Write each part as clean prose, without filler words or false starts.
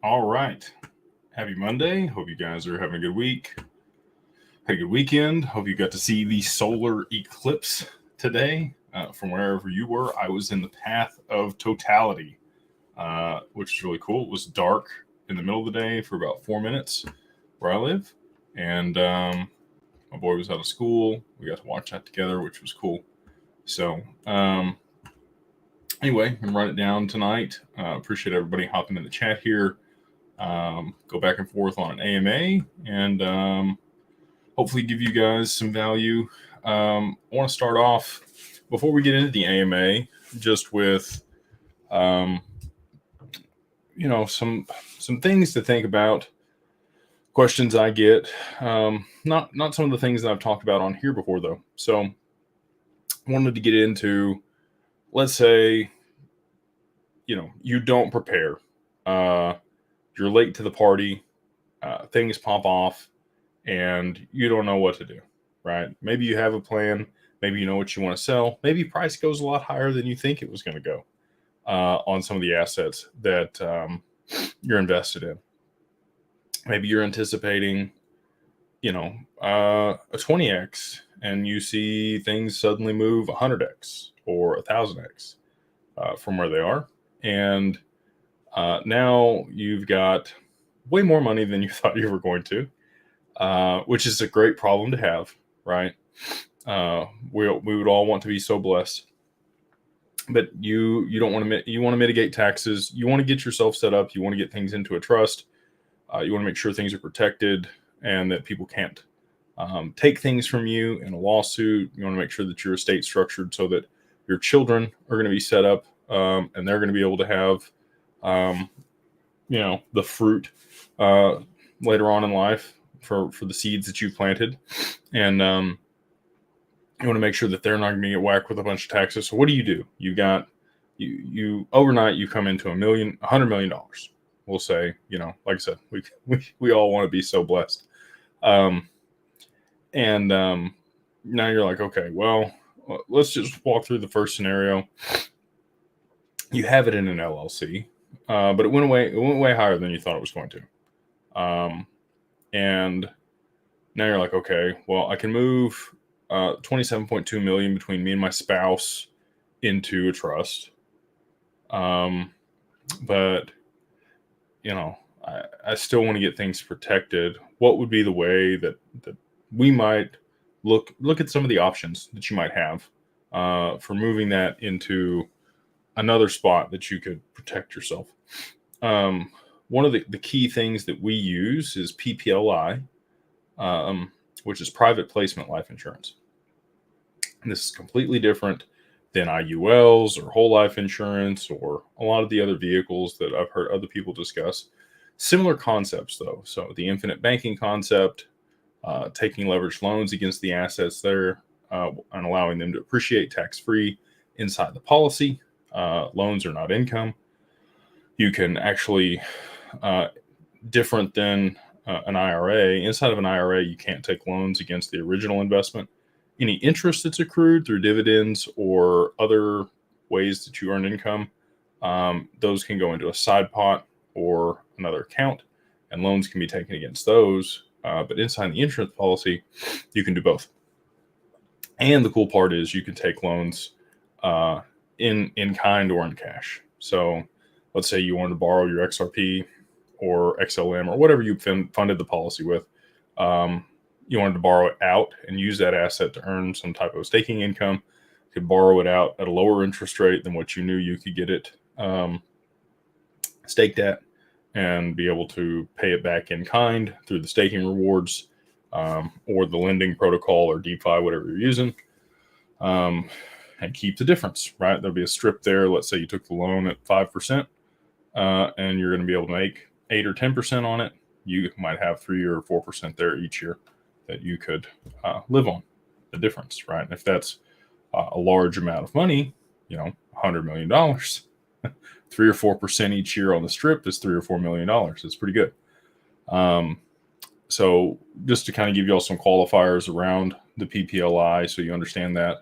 All right. Happy Monday. Hope you guys are having a good week. Had a good weekend. Hope you got to see the solar eclipse today. From wherever you were, I was in the path of totality, which is really cool. It was dark in the middle of the day for about 4 minutes where I live. And my boy was out of school. We got to watch that together, which was cool. So, anyway, I'm going to write it down tonight. Appreciate everybody hopping in the chat here. Go back and forth on an AMA and hopefully give you guys some value. I want to start off before we get into the AMA just with some things to think about, questions I get, not some of the things that I've talked about on here before though. So I wanted to get into, let's say, you don't prepare. You're late to the party, things pop off, and you don't know what to do, right? Maybe you have a plan. Maybe you know what you want to sell. Maybe price goes a lot higher than you think it was going to go on some of the assets that you're invested in. Maybe you're anticipating, a 20x, and you see things suddenly move 100x or 1000x from where they are. And now you've got way more money than you thought you were going to, which is a great problem to have, right? We would all want to be so blessed, but you don't want to. You want to mitigate taxes. You want to get yourself set up. You want to get things into a trust. You want to make sure things are protected and that people can't take things from you in a lawsuit. You want to make sure that your estate's structured so that your children are going to be set up and they're going to be able to have the fruit later on in life for the seeds that you planted. And you want to make sure that they're not going to get whacked with a bunch of taxes. So what do? You overnight, you come into $100 million. We'll say, like I said, we all want to be so blessed. Now you're like, okay, well, let's just walk through the first scenario. You have it in an LLC. But it went way higher than you thought it was going to. And now you're like, okay, well, I can move 27.2 million between me and my spouse into a trust. But I still want to get things protected. What would be the way that we might look at some of the options that you might have for moving that into another spot that you could protect yourself? One of the key things that we use is PPLI, which is private placement life insurance. And this is completely different than IULs or whole life insurance or a lot of the other vehicles that I've heard other people discuss. Similar concepts though. So the infinite banking concept, taking leveraged loans against the assets there and allowing them to appreciate tax-free inside the policy. Loans are not income. You can actually, different than an IRA, inside of an IRA, you can't take loans against the original investment. Any interest that's accrued through dividends or other ways that you earn income, those can go into a side pot or another account, and loans can be taken against those. But inside the insurance policy, you can do both. And the cool part is you can take loans in kind or in cash. So let's say you wanted to borrow your XRP or XLM or whatever you funded the policy with. You wanted to borrow it out and use that asset to earn some type of staking income. You could borrow it out at a lower interest rate than what you knew you could get it staked at, and be able to pay it back in kind through the staking rewards or the lending protocol or DeFi, whatever you're using, and keep the difference, right? There'll be a strip there. Let's say you took the loan at 5% and you're going to be able to make 8 or 10% on it. You might have 3 or 4% there each year that you could live on the difference, right? And if that's a large amount of money, $100 million, 3 or 4% each year on the strip is $3 or $4 million. It's pretty good. So just to kind of give you all some qualifiers around the PPLI, so you understand that.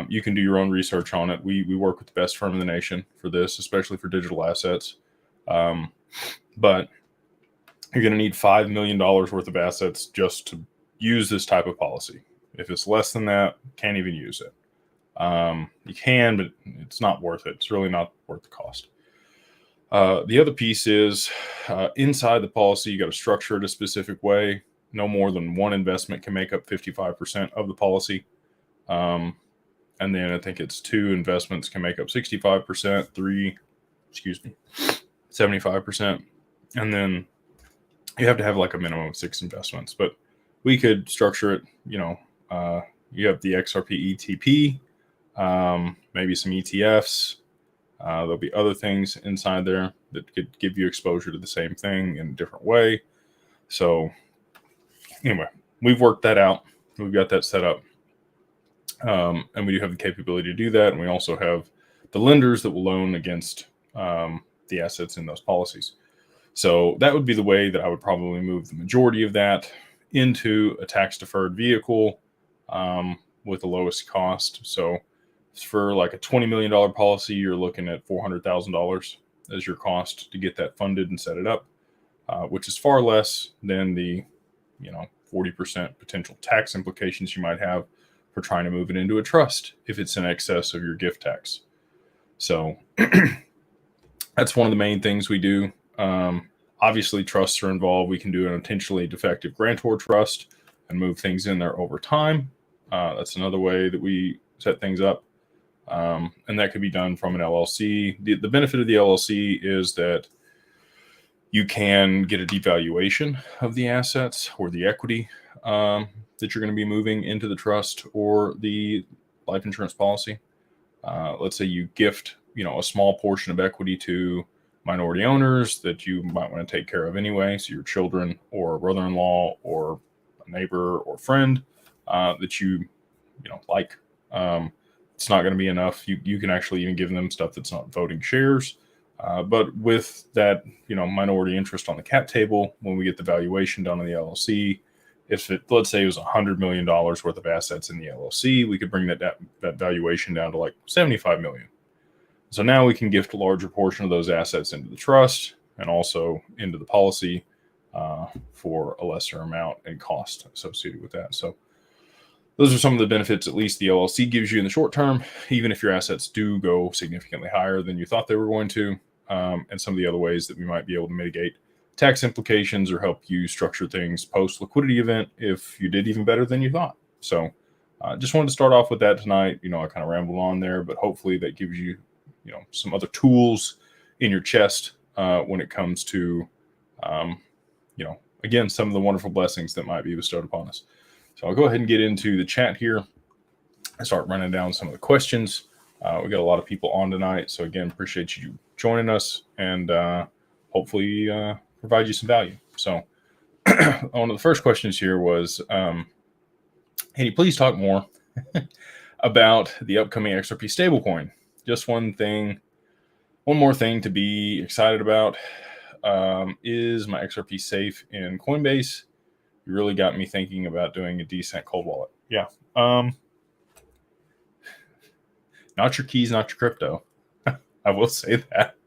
You can do your own research on it. We work with the best firm in the nation for this, especially for digital assets. But you're going to need $5 million worth of assets just to use this type of policy. If it's less than that, can't even use it. You can, but it's not worth it. It's really not worth the cost. The other piece is inside the policy, you got to structure it a specific way. No more than one investment can make up 55% of the policy. And then I think it's 2 investments can make up 65%, 3, 75%. And then you have to have like a minimum of 6 investments. But we could structure it, you have the XRP ETP, maybe some ETFs. There'll be other things inside there that could give you exposure to the same thing in a different way. So anyway, we've worked that out. We've got that set up. And we do have the capability to do that. And we also have the lenders that will loan against the assets in those policies. So that would be the way that I would probably move the majority of that into a tax-deferred vehicle with the lowest cost. So for like a $20 million policy, you're looking at $400,000 as your cost to get that funded and set it up, which is far less than the 40% potential tax implications you might have for trying to move it into a trust if it's in excess of your gift tax. So that's one of the main things we do. Obviously, trusts are involved. We can do an intentionally defective grantor trust and move things in there over time. That's another way that we set things up. And that could be done from an LLC. The benefit of the LLC is that you can get a devaluation of the assets or the equity that you're going to be moving into the trust or the life insurance policy. Let's say you gift, a small portion of equity to minority owners that you might want to take care of anyway. So your children or a brother-in-law or a neighbor or friend that you like. It's not going to be enough. You can actually even give them stuff that's not voting shares. But with that, minority interest on the cap table, when we get the valuation done on the LLC, if let's say it was $100 million worth of assets in the LLC, we could bring that valuation down to like $75 million. So now we can gift a larger portion of those assets into the trust and also into the policy for a lesser amount and cost associated with that. So those are some of the benefits, at least the LLC gives you in the short term, even if your assets do go significantly higher than you thought they were going to, and some of the other ways that we might be able to mitigate tax implications or help you structure things post-liquidity event if you did even better than you thought. So just wanted to start off with that tonight. I kind of rambled on there, but hopefully that gives you, some other tools in your chest when it comes to, again, some of the wonderful blessings that might be bestowed upon us. So I'll go ahead and get into the chat here and start running down some of the questions. We got a lot of people on tonight. So again, appreciate you joining us and hopefully provide you some value. So one of the first questions here was, can you please talk more about the upcoming XRP stablecoin? Just one more thing to be excited about. Is my XRP safe in Coinbase? You really got me thinking about doing a decent cold wallet. Yeah. Not your keys, not your crypto. I will say that.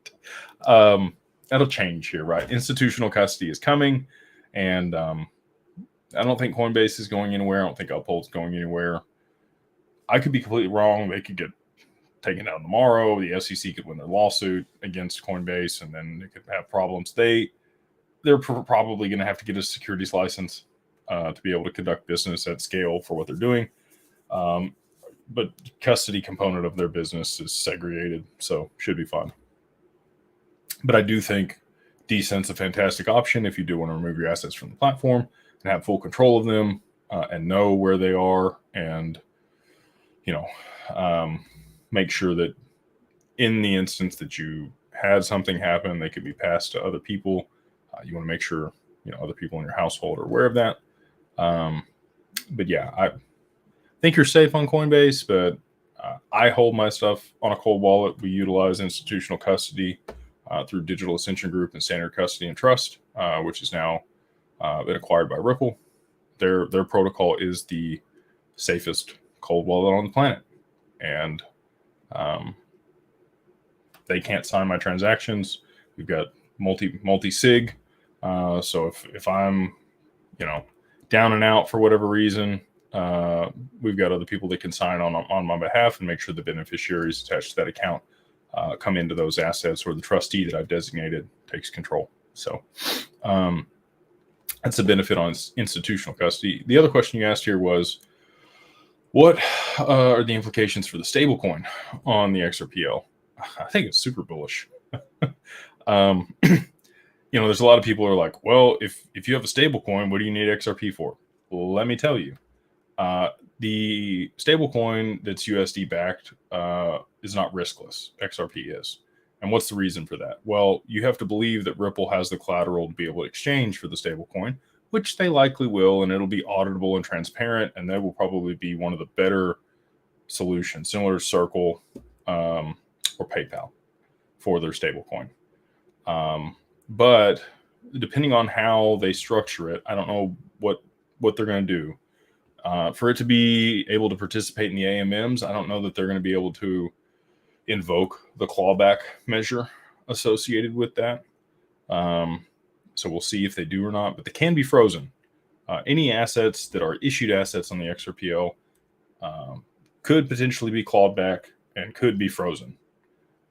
That'll change here, right? Institutional custody is coming, and I don't think Coinbase is going anywhere. I don't think Uphold's going anywhere. I could be completely wrong. They could get taken out tomorrow. The SEC could win their lawsuit against Coinbase, and then they could have problems. They're probably going to have to get a securities license to be able to conduct business at scale for what they're doing. But custody component of their business is segregated, so should be fun. But I do think Decent's a fantastic option if you do want to remove your assets from the platform and have full control of them and know where they are and, make sure that in the instance that you had something happen, they could be passed to other people. You want to make sure, other people in your household are aware of that. But yeah, I think you're safe on Coinbase, but I hold my stuff on a cold wallet. We utilize institutional custody through Digital Ascension Group and Standard Custody and Trust, which is now been acquired by Ripple. Their protocol is the safest cold wallet on the planet. And they can't sign my transactions. We've got multi sig. So if I'm, down and out for whatever reason, we've got other people that can sign on my behalf and make sure the beneficiaries attached to that account come into those assets, or the trustee that I've designated takes control. So that's a benefit on institutional custody. The other question you asked here was, what are the implications for the stablecoin on the XRPL? I think it's super bullish. There's a lot of people who are like, well, if you have a stablecoin, what do you need XRP for? Well, let me tell you. The stablecoin that's USD backed is not riskless. XRP is. And what's the reason for that? Well, you have to believe that Ripple has the collateral to be able to exchange for the stablecoin, which they likely will, and it'll be auditable and transparent, and that will probably be one of the better solutions, similar to Circle or PayPal for their stablecoin. But depending on how they structure it, I don't know what they're going to do. For it to be able to participate in the AMMs, I don't know that they're going to be able to invoke the clawback measure associated with that. So we'll see if they do or not, but they can be frozen. Any assets that are issued assets on the XRPL could potentially be clawed back and could be frozen.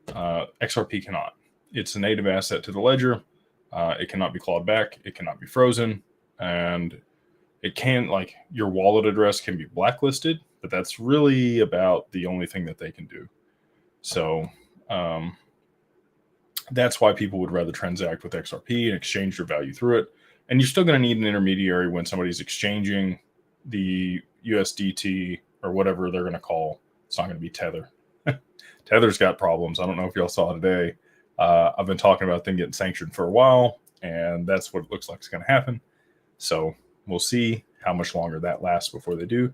XRP cannot. It's a native asset to the ledger. It cannot be clawed back. It cannot be frozen. And it can, like, your wallet address can be blacklisted, but that's really about the only thing that they can do. So that's why people would rather transact with XRP and exchange their value through it. And you're still going to need an intermediary when somebody's exchanging the USDT or whatever they're going to call. It's not going to be Tether. Tether's got problems. I don't know if y'all saw today. I've been talking about them getting sanctioned for a while, and that's what it looks like is going to happen. So we'll see how much longer that lasts before they do.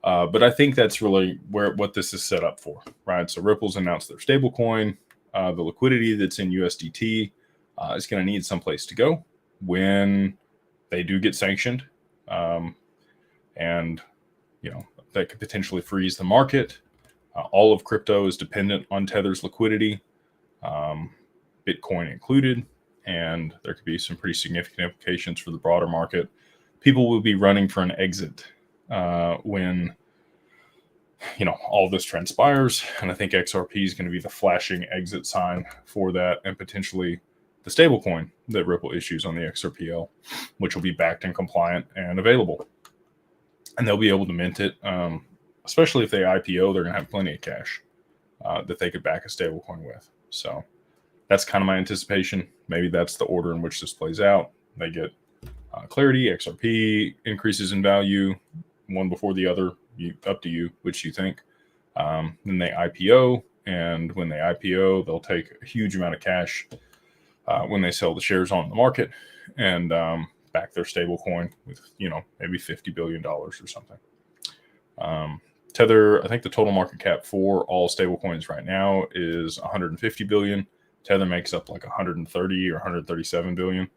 But I think that's really what this is set up for, right? So Ripple's announced their stablecoin. The liquidity that's in USDT is going to need someplace to go when they do get sanctioned. And, that could potentially freeze the market. All of crypto is dependent on Tether's liquidity, Bitcoin included, and there could be some pretty significant implications for the broader market. People will be running for an exit when all this transpires, and I think XRP is going to be the flashing exit sign for that, and potentially the stablecoin that Ripple issues on the XRPL, which will be backed and compliant and available, and they'll be able to mint it. Especially if they IPO, they're going to have plenty of cash that they could back a stablecoin with. So that's kind of my anticipation. Maybe that's the order in which this plays out. They get clarity, XRP increases in value, one before the other. Up to you which you think. Then they IPO, and when they IPO, they'll take a huge amount of cash when they sell the shares on the market and back their stablecoin with maybe $50 billion or something. Tether, I think the total market cap for all stablecoins right now is 150 billion. Tether makes up like 130 or 137 billion.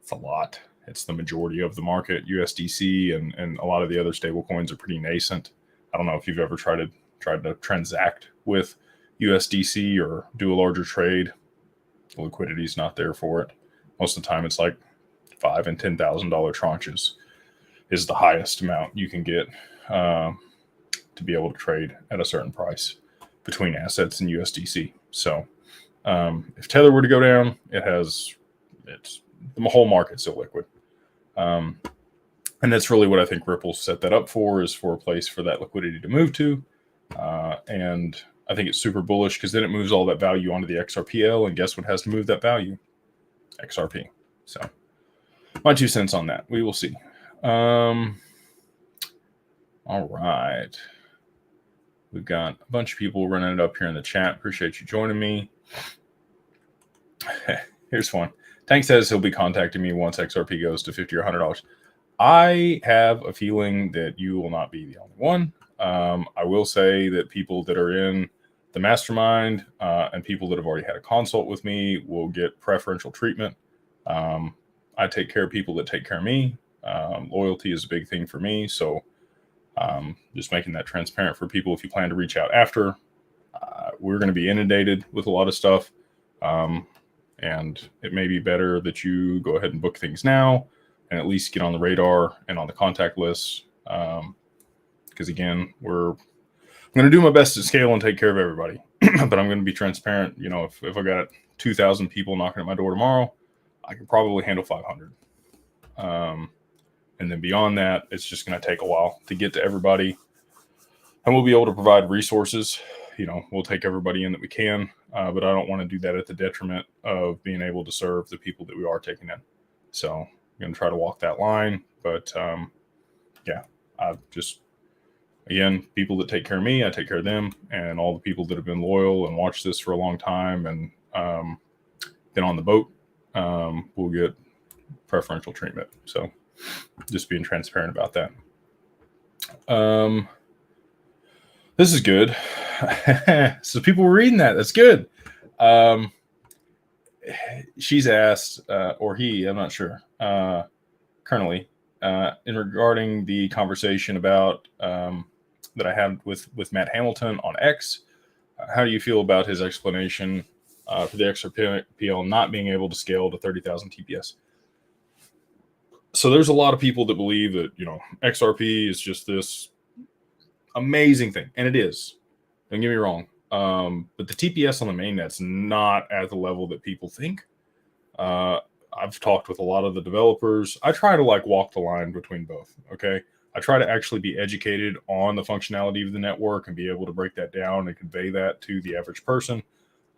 It's a lot. It's the majority of the market. USDC and a lot of the other stablecoins are pretty nascent. I don't know if you've ever tried to transact with USDC or do a larger trade. The liquidity is not there for it. Most of the time, it's like $5,000 and $10,000 tranches is the highest amount you can get to be able to trade at a certain price between assets and USDC. So if Tether were to go down, the whole market's illiquid. And that's really what I think Ripple set that up for, is for a place for that liquidity to move to. And I think it's super bullish because then it moves all that value onto the XRPL, and guess what has to move that value? XRP. So my 2 cents on that. We will see. All right. We've got a bunch of people running it up here in the chat. Appreciate you joining me. Here's one. Tank says he'll be contacting me once XRP goes to $50 or $100. I have a feeling that you will not be the only one. I will say that people that are in the Mastermind and people that have already had a consult with me will get preferential treatment. I take care of people that take care of me. Loyalty is a big thing for me. So just making that transparent for people. If you plan to reach out after, we're going to be inundated with a lot of stuff. And it may be better that you go ahead and book things now and at least get on the radar and on the contact list. Because again, I'm going to do my best to scale and take care of everybody, but I'm going to be transparent. You know, if I got 2,000 people knocking at my door tomorrow, I can probably handle 500. And then beyond that, it's just going to take a while to get to everybody. And we'll be able to provide resources. You know, we'll take everybody in that we can, but I don't want to do that at the detriment of being able to serve the people that we are taking in. So I'm going to try to walk that line. But yeah, I've just, again, people that take care of me, I take care of them. And all the people that have been loyal and watched this for a long time and been on the boat will get preferential treatment. So just being transparent about that. This is good. So people were reading that. That's good. She's asked, or he, I'm not sure, currently, in regarding the conversation about that I had with Matt Hamilton on X. How do you feel about his explanation for the XRP not being able to scale to 30,000 TPS? So there's a lot of people that believe that, you know, XRP is just this amazing thing, and it is. Don't get me wrong. But the TPS on the mainnet's not at the level that people think. I've talked with a lot of the developers. I try to walk the line between both. Okay. I try to actually be educated on the functionality of the network and be able to break that down and convey that to the average person.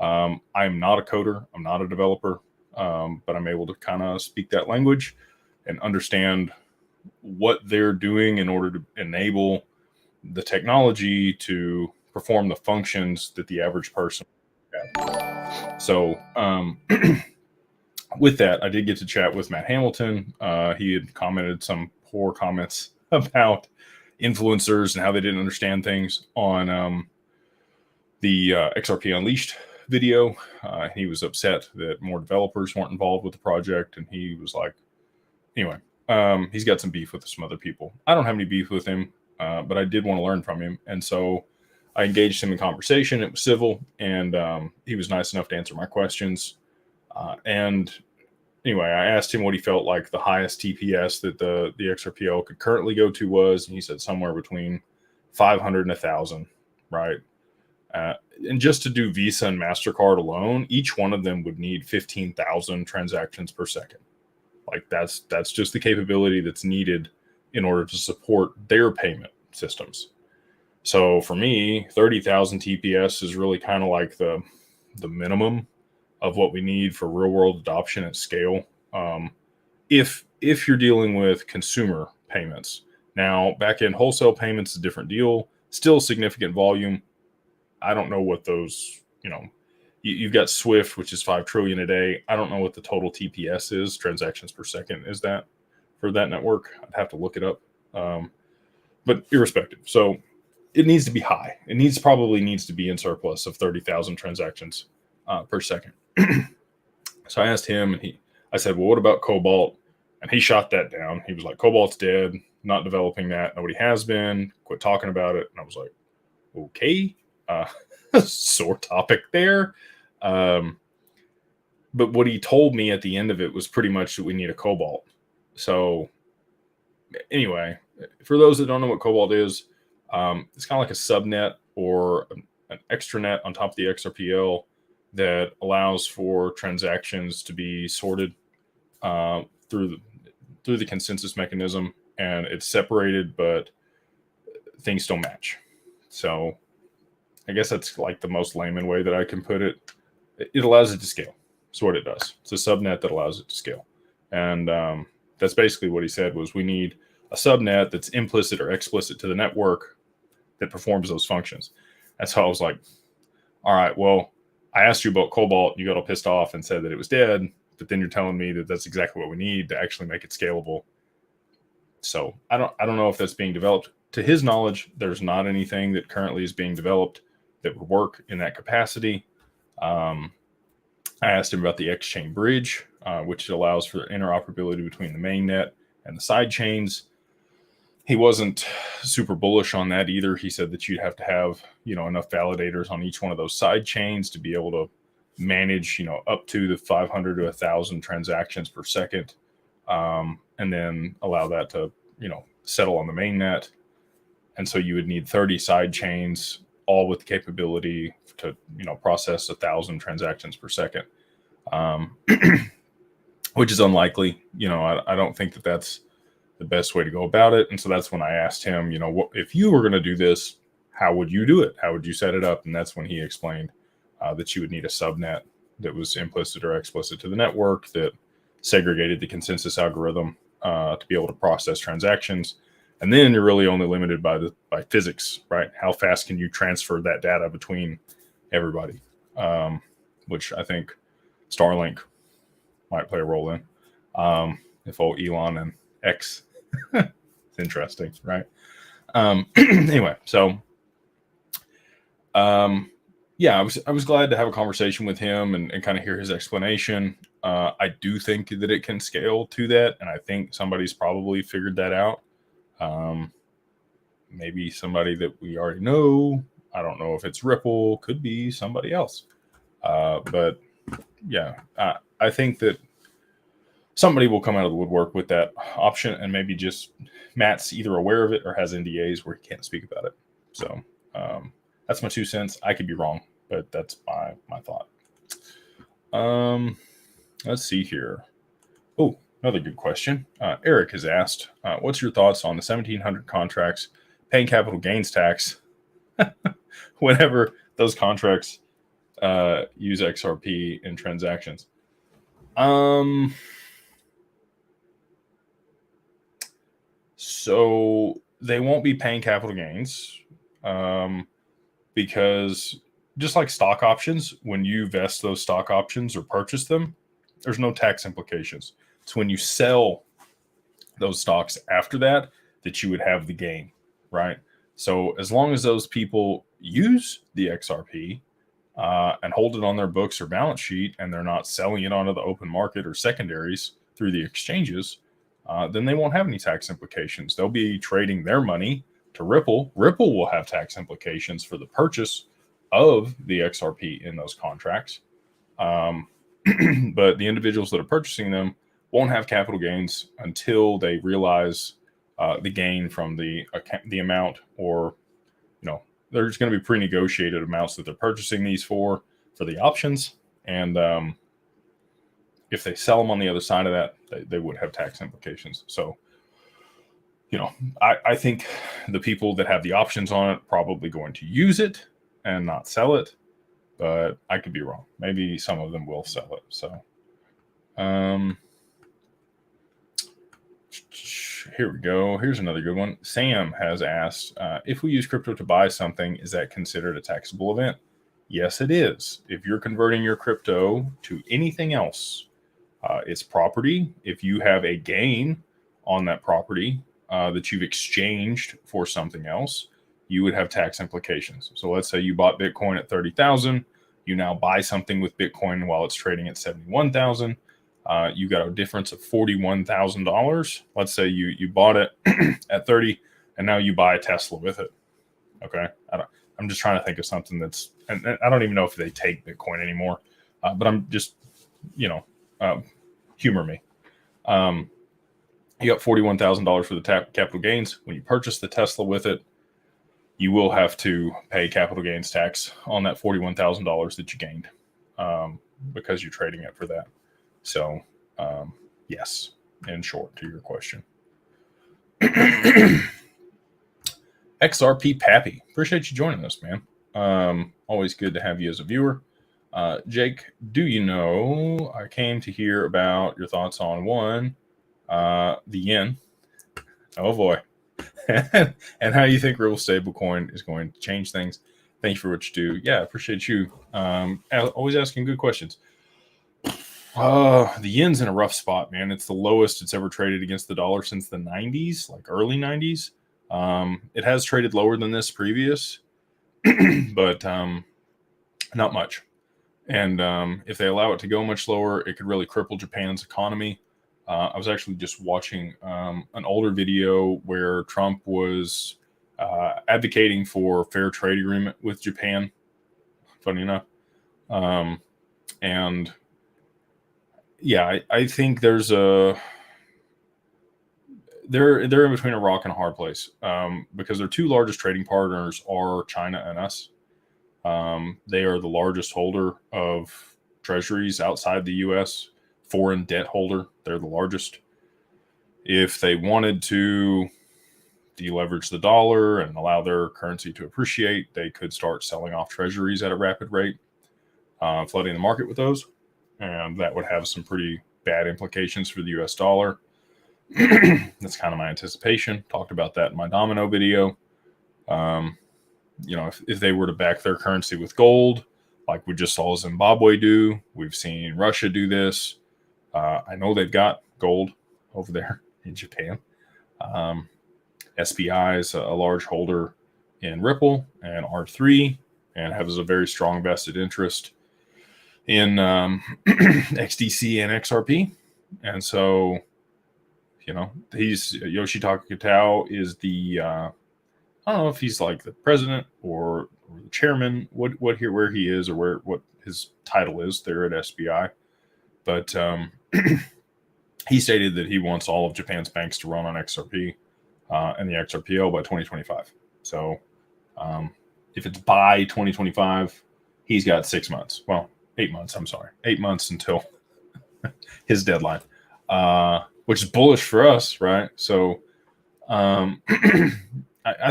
I am not a coder. I'm not a developer. But I'm able to kind of speak that language and understand what they're doing in order to enable the technology to perform the functions that the average person has. So with that, I did get to chat with Matt Hamilton. He had commented some poor comments about influencers and how they didn't understand things on the XRP Unleashed video. He was upset that more developers weren't involved with the project, and he was like, anyway, he's got some beef with some other people. I don't have any beef with him, but I did want to learn from him. And so I engaged him in conversation. It was civil, and he was nice enough to answer my questions. And anyway, I asked him what he felt like the highest TPS that the XRPL could currently go to was, and he said somewhere between 500 and 1,000, right? And just to do Visa and MasterCard alone, each one of them would need 15,000 transactions per second. Like that's just the capability that's needed in order to support their payment systems. So for me, 30,000 TPS is really kind of like the minimum of what we need for real world adoption at scale. If you're dealing with consumer payments. Now, back end wholesale payments is a different deal, still significant volume. I don't know what those, you've got Swift, which is 5 trillion a day. I don't know what the total TPS is, transactions per second, is that for that network. I'd have to look it up. But irrespective. So it needs to be high. It probably needs to be in surplus of 30,000 transactions per second. So I asked him, and I said, well, what about Cobalt? And he shot that down. He was like, Cobalt's dead, not developing that. Nobody has been. Quit talking about it. And I was like, okay, sore topic there. But what he told me at the end of it was pretty much that we need a Cobalt. So anyway, for those that don't know what Cobalt is, it's kind of like a subnet or an extranet on top of the XRPL that allows for transactions to be sorted through the consensus mechanism, and it's separated, but things still match. So I guess that's like the most layman way that I can put it. It allows it to scale. That's what it does. It's a subnet that allows it to scale. And that's basically what he said was we need a subnet that's implicit or explicit to the network that performs those functions. That's how I was like, all right, well, I asked you about Cobalt. You got all pissed off and said that it was dead. But then you're telling me that that's exactly what we need to actually make it scalable. So I don't know if that's being developed. To his knowledge, there's not anything that currently is being developed that would work in that capacity. I asked him about the X-Chain bridge, which allows for interoperability between the mainnet and the side chains. He wasn't super bullish on that either. He said that you'd have to have, enough validators on each one of those side chains to be able to manage, up to the 500 to 1,000 transactions per second, and then allow that to, settle on the main net. And so you would need 30 side chains, all with the capability to, process 1,000 transactions per second, which is unlikely. I don't think that that's the best way to go about it. And so that's when I asked him, what if you were going to do this, how would you do it? How would you set it up? And that's when he explained that you would need a subnet that was implicit or explicit to the network that segregated the consensus algorithm to be able to process transactions. And then you're really only limited by physics, right? How fast can you transfer that data between everybody? Which I think Starlink might play a role in. If old Elon and X, it's interesting, right? Anyway, so yeah, I was glad to have a conversation with him and kind of hear his explanation. I do think that it can scale to that, and I think somebody's probably figured that out. Maybe somebody that we already know. I don't know if it's Ripple, could be somebody else. But yeah, I think that somebody will come out of the woodwork with that option, and maybe just Matt's either aware of it or has NDAs where he can't speak about it. So that's my 2 cents. I could be wrong, but that's my thought. Let's see here. Oh, another good question. Eric has asked, what's your thoughts on the 1,700 contracts paying capital gains tax whenever those contracts use XRP in transactions? So they won't be paying capital gains because just like stock options, when you vest those stock options or purchase them, there's no tax implications. It's when you sell those stocks after that you would have the gain, right? So as long as those people use the XRP and hold it on their books or balance sheet, and they're not selling it onto the open market or secondaries through the exchanges, then they won't have any tax implications. They'll be trading their money to Ripple. Ripple will have tax implications for the purchase of the XRP in those contracts. But the individuals that are purchasing them won't have capital gains until they realize the gain from the amount, or there's going to be pre-negotiated amounts that they're purchasing these for the options, and if they sell them on the other side of that, they would have tax implications. So I think the people that have the options on it probably going to use it and not sell it, but I could be wrong. Maybe some of them will sell it. So here we go. Here's another good one. Sam has asked, if we use crypto to buy something, is that considered a taxable event? Yes, it is. If you're converting your crypto to anything else, it's property. If you have a gain on that property that you've exchanged for something else, you would have tax implications. So let's say you bought Bitcoin at 30,000. You now buy something with Bitcoin while it's trading at 71,000. You got a difference of $41,000. Let's say you bought it at 30, and now you buy a Tesla with it. Okay, I'm just trying to think of something that's, and I don't even know if they take Bitcoin anymore, but I'm just, humor me. You got $41,000 for the capital gains. When you purchase the Tesla with it, you will have to pay capital gains tax on that $41,000 that you gained because you're trading it for that. So, yes, in short, to your question. XRP Pappy, appreciate you joining us, man. Always good to have you as a viewer. Jake, do you know, I came to hear about your thoughts on the yen. Oh boy. And how you think real stablecoin is going to change things. Thank you for what you do. Yeah, I appreciate you. Always asking good questions. The yen's in a rough spot, man. It's the lowest it's ever traded against the dollar since the 90s, like early 90s. It has traded lower than this previous, but not much. And if they allow it to go much lower, it could really cripple Japan's economy. I was actually just watching an older video where Trump was advocating for a fair trade agreement with Japan, funny enough. And yeah, I think there's they're in between a rock and a hard place, because their two largest trading partners are China and us. They are the largest holder of treasuries outside the U.S. Foreign debt holder. They're the largest. If they wanted to deleverage the dollar and allow their currency to appreciate, they could start selling off treasuries at a rapid rate, flooding the market with those. And that would have some pretty bad implications for the US dollar. That's kind of my anticipation. Talked about that in my domino video. If they were to back their currency with gold, like we just saw Zimbabwe do, we've seen Russia do this. I know they've got gold over there in Japan. SPI is a large holder in Ripple and R3 and has a very strong vested interest in XDC and XRP. And so, Yoshitaka Kitao is the, I don't know if he's like the president or the chairman, where he is or what his title is there at SPI. But he stated that he wants all of Japan's banks to run on XRP and the XRPL by 2025. So if it's by 2025, he's got 6 months. Well, 8 months, I'm sorry. 8 months until his deadline, which is bullish for us, right? So I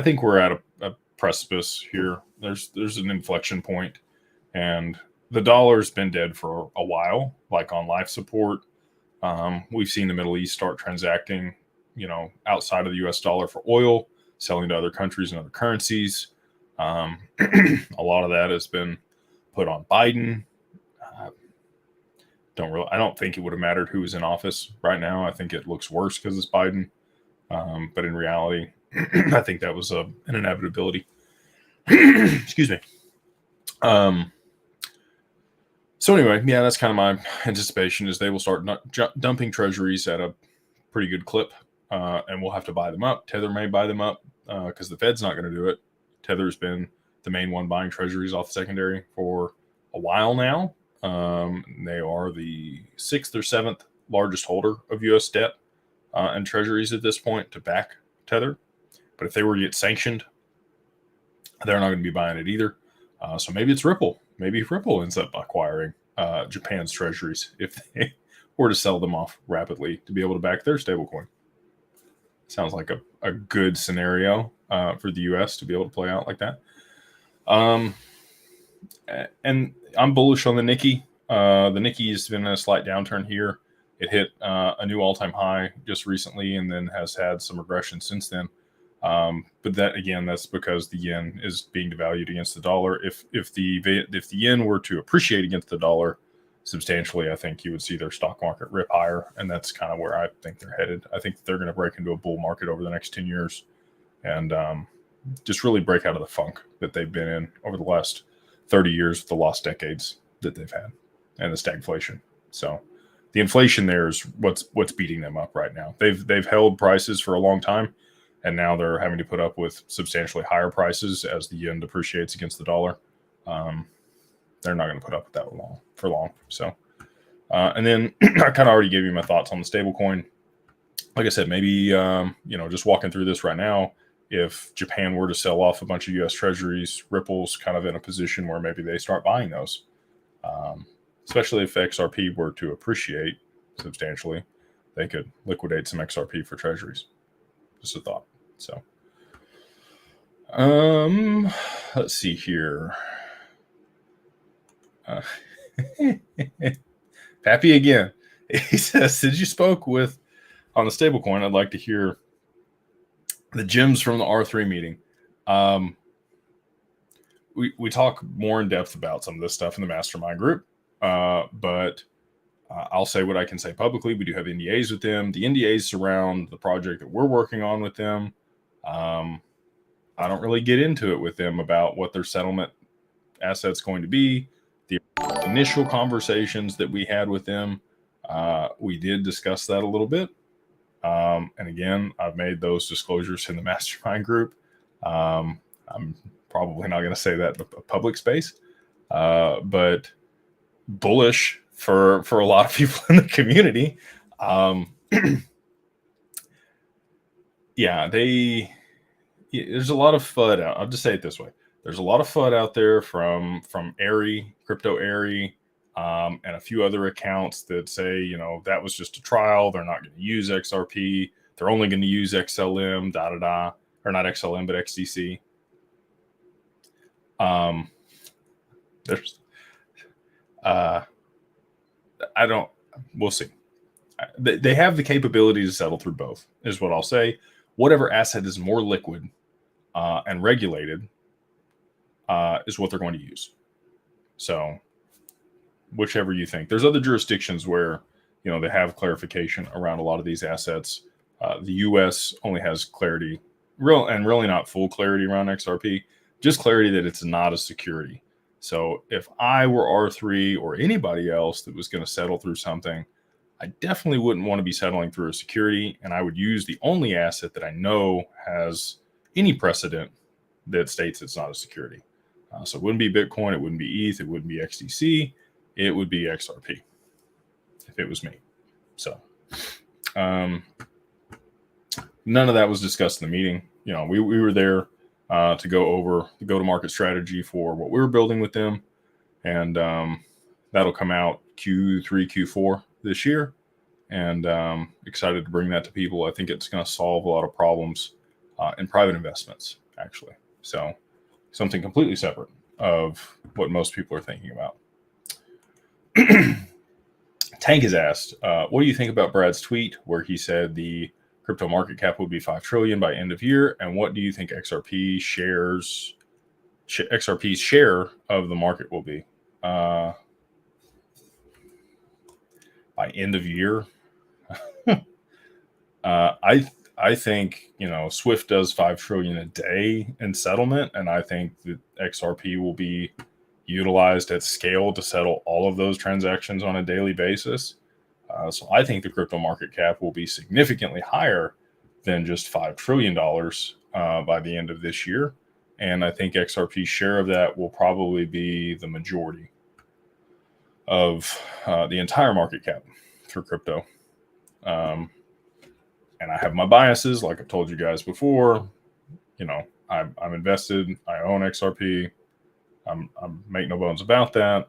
think we're at a precipice here. There's an inflection point, and the dollar's been dead for a while, like on life support. We've seen the Middle East start transacting, outside of the US dollar for oil, selling to other countries and other currencies. A lot of that has been put on Biden. I don't think it would have mattered who was in office right now. I think it looks worse because it's Biden. But in reality, I think that was an inevitability. Excuse me. So anyway, yeah, that's kind of my anticipation is they will start dumping treasuries at a pretty good clip, and we'll have to buy them up. Tether may buy them up because the Fed's not going to do it. Tether's been the main one buying treasuries off the secondary for a while now. They are the 6th or 7th largest holder of U.S. debt and treasuries at this point to back Tether. But if they were to get sanctioned, they're not going to be buying it either. So maybe it's Ripple. Maybe Ripple ends up acquiring Japan's treasuries if they were to sell them off rapidly to be able to back their stablecoin. Sounds like a good scenario for the U.S. to be able to play out like that. And I'm bullish on the Nikkei. The Nikkei has been in a slight downturn here. It hit a new all-time high just recently and then has had some regression since then. But that's because the yen is being devalued against the dollar. If the yen were to appreciate against the dollar substantially, I think you would see their stock market rip higher, and that's kind of where I think they're headed. I think they're going to break into a bull market over the next 10 years and just really break out of the funk that they've been in over the last 30 years, the lost decades that they've had, and the stagflation. So the inflation there is what's beating them up right now. They've held prices for a long time, and now they're having to put up with substantially higher prices as the yen depreciates against the dollar. They're not going to put up with that for long. So, and then I kind of already gave you my thoughts on the stablecoin. Like I said, maybe just walking through this right now, if Japan were to sell off a bunch of U.S. treasuries, Ripple's kind of in a position where maybe they start buying those, especially if XRP were to appreciate substantially. They could liquidate some XRP for treasuries. Just a thought. So, let's see here. Pappy again. He says, "Did you spoke with on the stablecoin? I'd like to hear the gems from the R3 meeting." We talk more in depth about some of this stuff in the Mastermind group, but I'll say what I can say publicly. We do have NDAs with them. The NDAs surround the project that we're working on with them. I don't really get into it with them about what their settlement asset's going to be. The initial conversations that we had with them, we did discuss that a little bit. And again, I've made those disclosures in the Mastermind group. I'm probably not going to say that in a public space, but bullish for a lot of people in the community. Yeah, there's a lot of FUD out. I'll just say it this way: there's a lot of FUD out there from Airy, Crypto Airy, and a few other accounts that say, you know, that was just a trial. They're not going to use XRP. They're only going to use XLM, or not XLM, but XDC. There's, we'll see. They have the capability to settle through both, is what I'll say. Whatever asset is more liquid and regulated is what they're going to use. So whichever you think. There's other jurisdictions where, you know, they have clarification around a lot of these assets. The U.S. only has clarity, really not full clarity around XRP, just clarity that it's not a security. So if I were R3 or anybody else that was going to settle through something, I definitely wouldn't want to be settling through a security, and I would use the only asset that I know has any precedent that states it's not a security. So it wouldn't be Bitcoin, it wouldn't be ETH, it wouldn't be XDC, it would be XRP if it was me. So none of that was discussed in the meeting. You know, we were there to go over the go-to-market strategy for what we were building with them, and that'll come out Q3, Q4 this year, and excited to bring that to people. I think it's going to solve a lot of problems in private investments, actually. So something completely separate of what most people are thinking about. Tank has asked, what do you think about Brad's tweet where he said the crypto market cap will be 5 trillion by end of year? And what do you think XRP's share of the market will be? By end of year, I think, you know, Swift does 5 trillion a day in settlement, and I think that XRP will be utilized at scale to settle all of those transactions on a daily basis. So I think the crypto market cap will be significantly higher than just $5 trillion by the end of this year, and I think XRP's share of that will probably be the majority of the entire market cap for crypto. And I have my biases, like I've told you guys before. You know, I'm invested. I own XRP. I'm make no bones about that.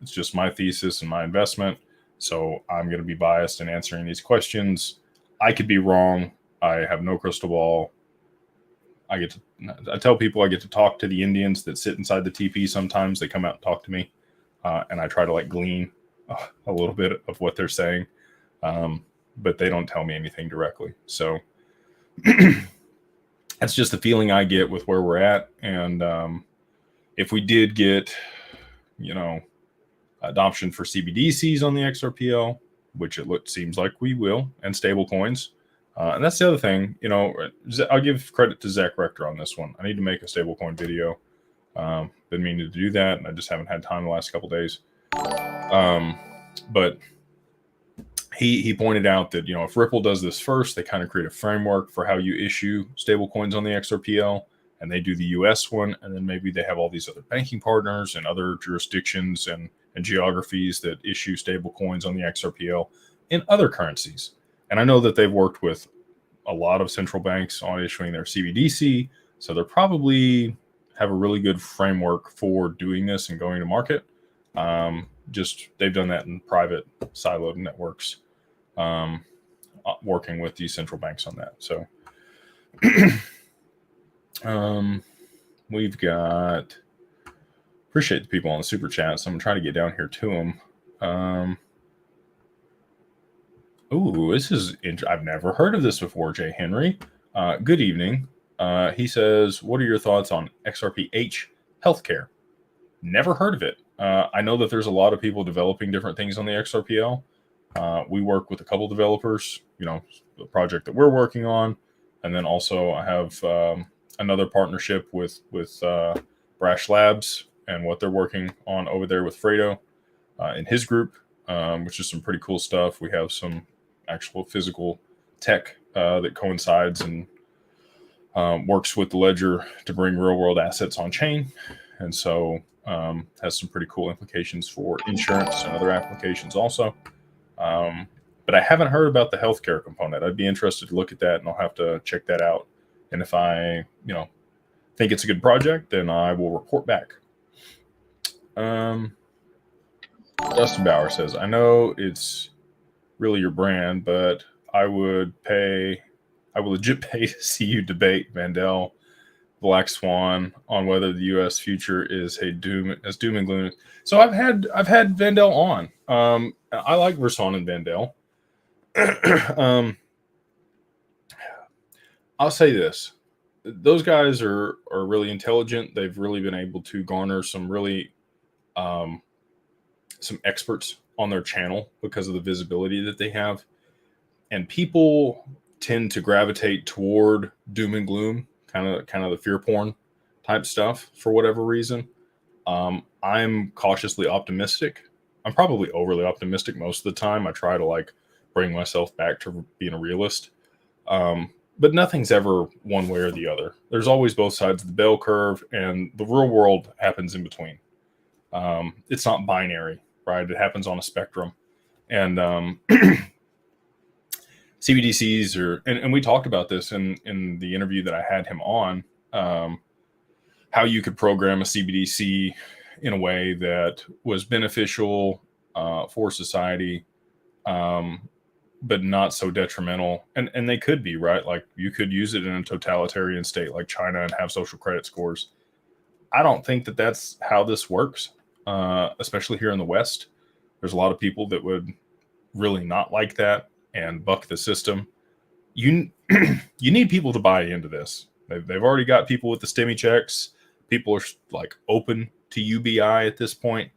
It's just my thesis and my investment. So I'm going to be biased in answering these questions. I could be wrong. I have no crystal ball. I tell people I get to talk to the Indians that sit inside the TP. Sometimes they come out and talk to me, and I try to like glean a little bit of what they're saying. But they don't tell me anything directly. So that's just the feeling I get with where we're at. And if we did get, you know, adoption for CBDCs on the XRPL, which seems like we will, and stable coins. And that's the other thing, you know, I'll give credit to Zach Rector on this one. I need to make a stablecoin video. Been meaning to do that, and I just haven't had time the last couple days. But he pointed out that, you know, if Ripple does this first, they kind of create a framework for how you issue stable coins on the XRPL, and they do the US one, and then maybe they have all these other banking partners and other jurisdictions and geographies that issue stable coins on the XRPL in other currencies. And I know that they've worked with a lot of central banks on issuing their CBDC, so they're probably have a really good framework for doing this and going to market. Just they've done that in private siloed networks, working with these central banks on that. So we've got, appreciate the people on the super chat. So I'm trying to get down here to them. This is, I've never heard of this before, Jay Henry. Good evening. He says, what are your thoughts on XRPH healthcare? Never heard of it. I know that there's a lot of people developing different things on the XRPL. We work with a couple developers, you know, the project that we're working on. And then also I have another partnership with Brash Labs and what they're working on over there with Fredo in his group, which is some pretty cool stuff. We have some actual physical tech that coincides and works with the ledger to bring real world assets on chain. And so Has some pretty cool implications for insurance and other applications also. But I haven't heard about the healthcare component. I'd be interested to look at that, and I'll have to check that out. And if I, think it's a good project, then I will report back. Dustin Bauer says, I know it's really your brand, but I would legit pay to see you debate Vandell, Black Swan on whether the U.S. future is doom and gloom. So I've had Vandell on. I like Verson and Vandell. I'll say this: those guys are really intelligent. They've really been able to garner some really some experts on their channel because of the visibility that they have, and people tend to gravitate toward doom and gloom, kind of the fear porn type stuff for whatever reason. I'm cautiously optimistic. I'm probably overly optimistic most of the time. I try to bring myself back to being a realist. But nothing's ever one way or the other. There's always both sides of the bell curve, and the real world happens in between. It's not binary, right? It happens on a spectrum. And CBDCs and we talked about this in the interview that I had him on, how you could program a CBDC in a way that was beneficial for society, but not so detrimental. And they could be, right? Like you could use it in a totalitarian state like China and have social credit scores. I don't think that that's how this works, especially here in the West. There's a lot of people that would really not like that and buck the system. You need people to buy into this. They've already got people with the STEMI checks. People are open to UBI at this point.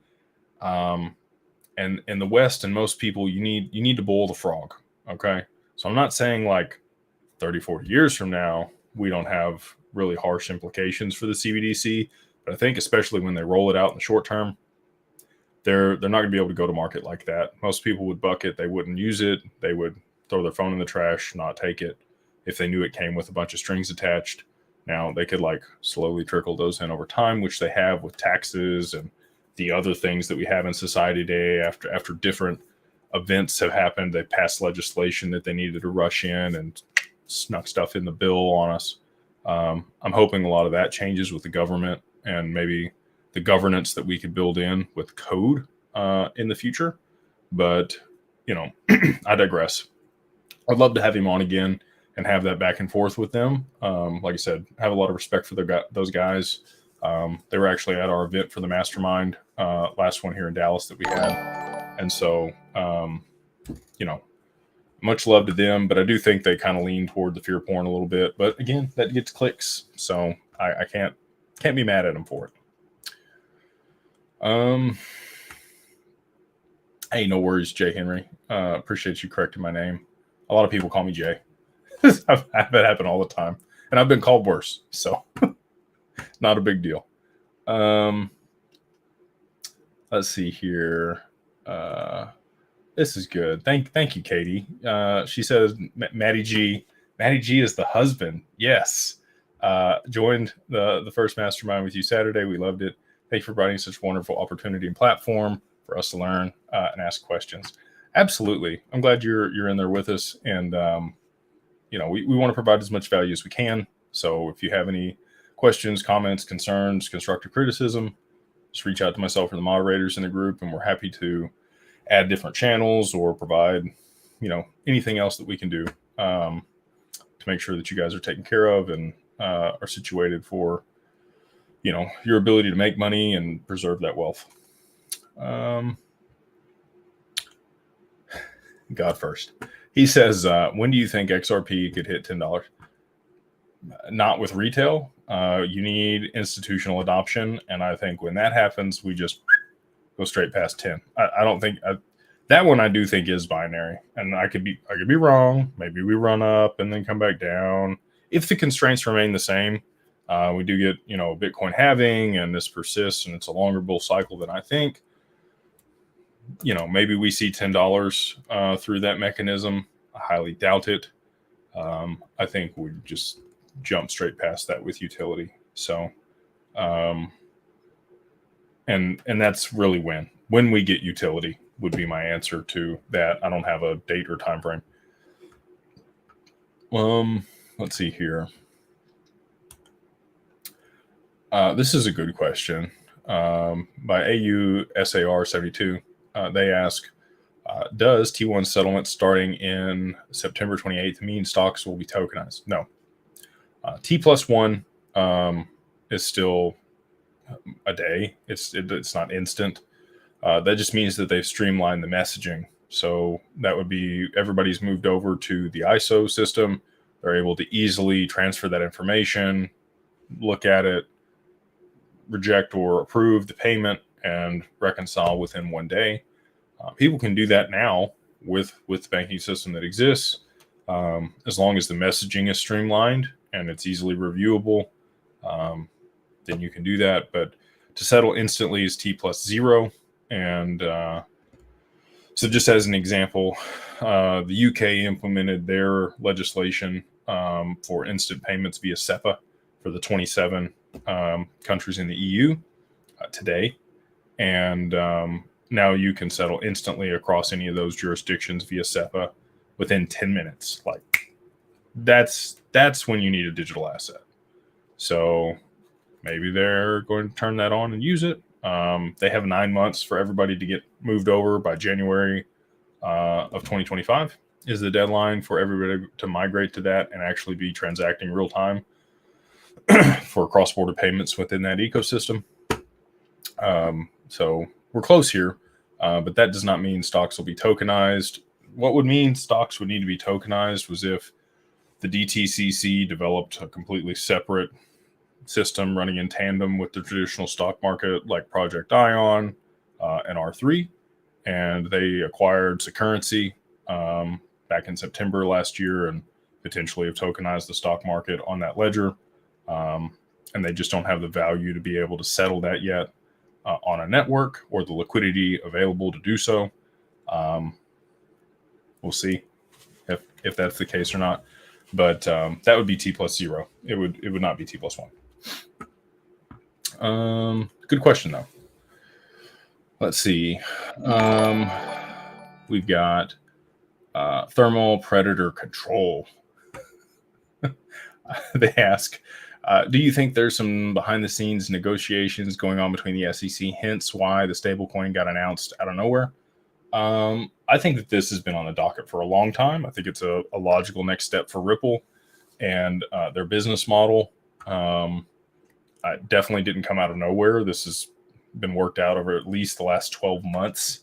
And in the West and most people, you need to boil the frog. Okay. So I'm not saying 30, 40 years from now, we don't have really harsh implications for the CBDC, but I think especially when they roll it out in the short term, they're not going to be able to go to market like that. Most people would buck it. They wouldn't use it. They would throw their phone in the trash, not take it if they knew it came with a bunch of strings attached. Now they could slowly trickle those in over time, which they have with taxes and the other things that we have in society today. After different events have happened, they passed legislation that they needed to rush in and snuck stuff in the bill on us. I'm hoping a lot of that changes with the government and maybe the governance that we could build in with code in the future. But, I digress. I'd love to have him on again and have that back and forth with them. Like I said, I have a lot of respect for those guys. They were actually at our event for the Mastermind, last one here in Dallas that we had. And so, much love to them, but I do think they kind of lean toward the fear porn a little bit. But again, that gets clicks. So I can't be mad at them for it. Hey, no worries, Jay Henry. Appreciate you correcting my name. A lot of people call me Jay. I've had that happen all the time, and I've been called worse, so not a big deal. Let's see here. This is good. Thank you, Katie. She says Maddie G. Maddie G is the husband. Yes. Joined the first Mastermind with you Saturday. We loved it. Thank you for providing such a wonderful opportunity and platform for us to learn and ask questions. Absolutely. I'm glad you're in there with us. And, we want to provide as much value as we can. So if you have any questions, comments, concerns, constructive criticism, just reach out to myself or the moderators in the group, and we're happy to add different channels or provide, anything else that we can do to make sure that you guys are taken care of and are situated for, your ability to make money and preserve that wealth. God first. He says, when do you think XRP could hit $10? Not with retail. You need institutional adoption. And I think when that happens, we just go straight past 10. I don't think that one I do think is binary. And I could be wrong. Maybe we run up and then come back down. If the constraints remain the same, we do get, Bitcoin halving and this persists and it's a longer bull cycle than I think. Maybe we see $10 through that mechanism. I highly doubt it. I think we just jump straight past that with utility. So, and that's really when we get utility would be my answer to that. I don't have a date or time frame. Let's see here. This is a good question by AUSAR72. They ask, does T1 settlement starting in September 28th mean stocks will be tokenized? No. T+1 is still a day. It's not instant. That just means that they've streamlined the messaging. So that would be everybody's moved over to the ISO system. They're able to easily transfer that information, look at it, reject or approve the payment, and reconcile within 1 day. People can do that now with the banking system that exists, as long as the messaging is streamlined and it's easily reviewable. Then you can do that. But to settle instantly is T+0. And so just as an example, the UK implemented their legislation for instant payments via SEPA for the 27 countries in the EU today. And now you can settle instantly across any of those jurisdictions via SEPA within 10 minutes. Like that's when you need a digital asset. So maybe they're going to turn that on and use it. They have 9 months for everybody to get moved over by January of 2025 is the deadline for everybody to migrate to that and actually be transacting real time for cross-border payments within that ecosystem. So we're close here, but that does not mean stocks will be tokenized. What would mean stocks would need to be tokenized was if the DTCC developed a completely separate system running in tandem with the traditional stock market, like Project Ion and R3, and they acquired Securrency back in September last year and potentially have tokenized the stock market on that ledger, and they just don't have the value to be able to settle that yet on a network or the liquidity available to do so. We'll see if that's the case or not, but that would be T+0. It would not be T+1. Good question though. Let's see. We've got thermal predator control. They ask, do you think there's some behind the scenes negotiations going on between the SEC, hence why the stablecoin got announced out of nowhere? I think that this has been on the docket for a long time. I think it's a logical next step for Ripple and their business model. Definitely didn't come out of nowhere. This has been worked out over at least the last 12 months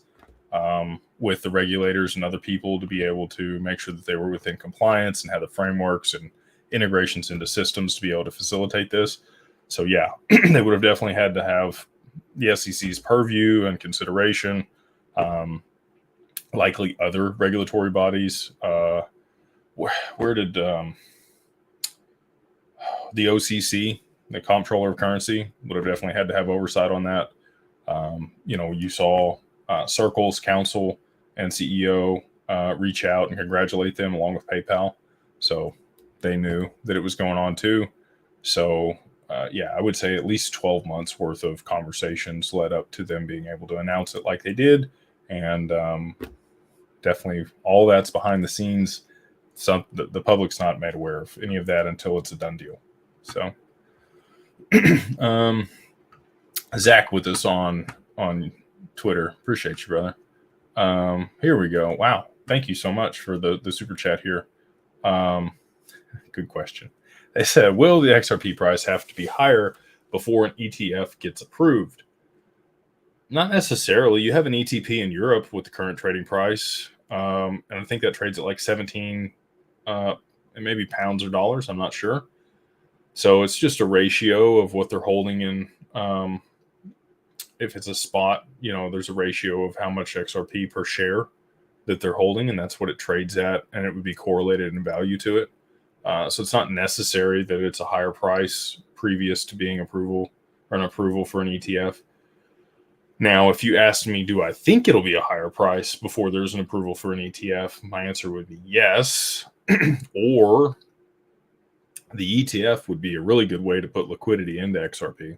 with the regulators and other people to be able to make sure that they were within compliance and had the frameworks and integrations into systems to be able to facilitate this. So yeah, they would have definitely had to have the SEC's purview and consideration, likely other regulatory bodies. Where did the OCC, the Comptroller of Currency, would have definitely had to have oversight on that. You saw Circle's counsel and CEO reach out and congratulate them along with PayPal. So they knew that it was going on too. So I would say at least 12 months worth of conversations led up to them being able to announce it like they did. And definitely all that's behind the scenes. The public's not made aware of any of that until it's a done deal. So Zach with us on Twitter. Appreciate you, brother. Here we go. Wow. Thank you so much for the super chat here. Good question. They said, will the XRP price have to be higher before an ETF gets approved? Not necessarily. You have an ETP in Europe with the current trading price. And I think that trades at like 17 and maybe pounds or dollars. I'm not sure. So it's just a ratio of what they're holding in. If it's a spot, there's a ratio of how much XRP per share that they're holding, and that's what it trades at, and it would be correlated in value to it. So it's not necessary that it's a higher price previous to being an approval for an ETF. Now, if you asked me, do I think it'll be a higher price before there's an approval for an ETF? My answer would be yes. Or the ETF would be a really good way to put liquidity into XRP.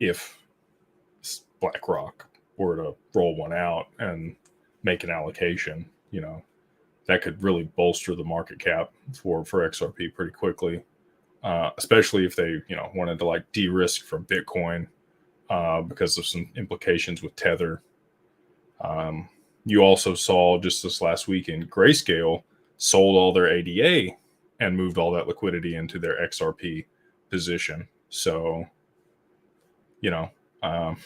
if BlackRock were to roll one out and make an allocation, that could really bolster the market cap for XRP pretty quickly, especially if they, wanted to like de-risk from Bitcoin because of some implications with Tether. You also saw just this last weekend, Grayscale sold all their ADA and moved all that liquidity into their XRP position. So, and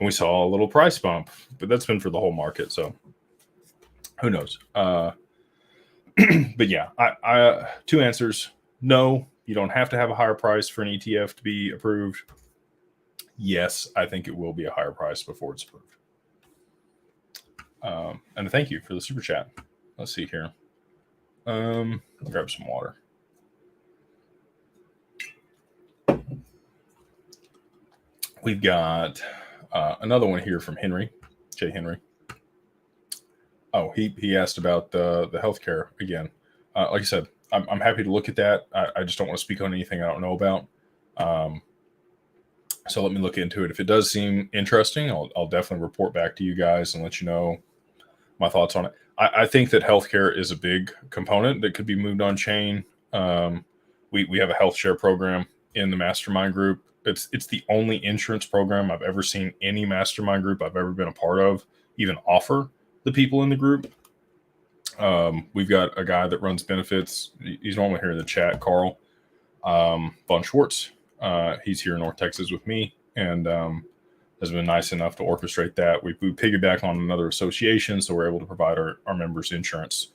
we saw a little price bump, but that's been for the whole market. So who knows? But yeah, I two answers. No, you don't have to have a higher price for an ETF to be approved. Yes, I think it will be a higher price before it's approved. And thank you for the super chat. Let's see here. I'll grab some water. We've got another one here from Henry, J. Henry. Oh, he asked about the healthcare again. Like I said, I'm happy to look at that. I just don't want to speak on anything I don't know about. So let me look into it. If it does seem interesting, I'll definitely report back to you guys and let you know my thoughts on it. I think that healthcare is a big component that could be moved on chain. We have a health share program in the Mastermind group. It's the only insurance program I've ever seen any Mastermind group I've ever been a part of even offer the people in the group. We've got a guy that runs benefits. He's normally here in the chat, Carl Von Schwartz. He's here in North Texas with me and has been nice enough to orchestrate that. We piggyback on another association, so we're able to provide our members insurance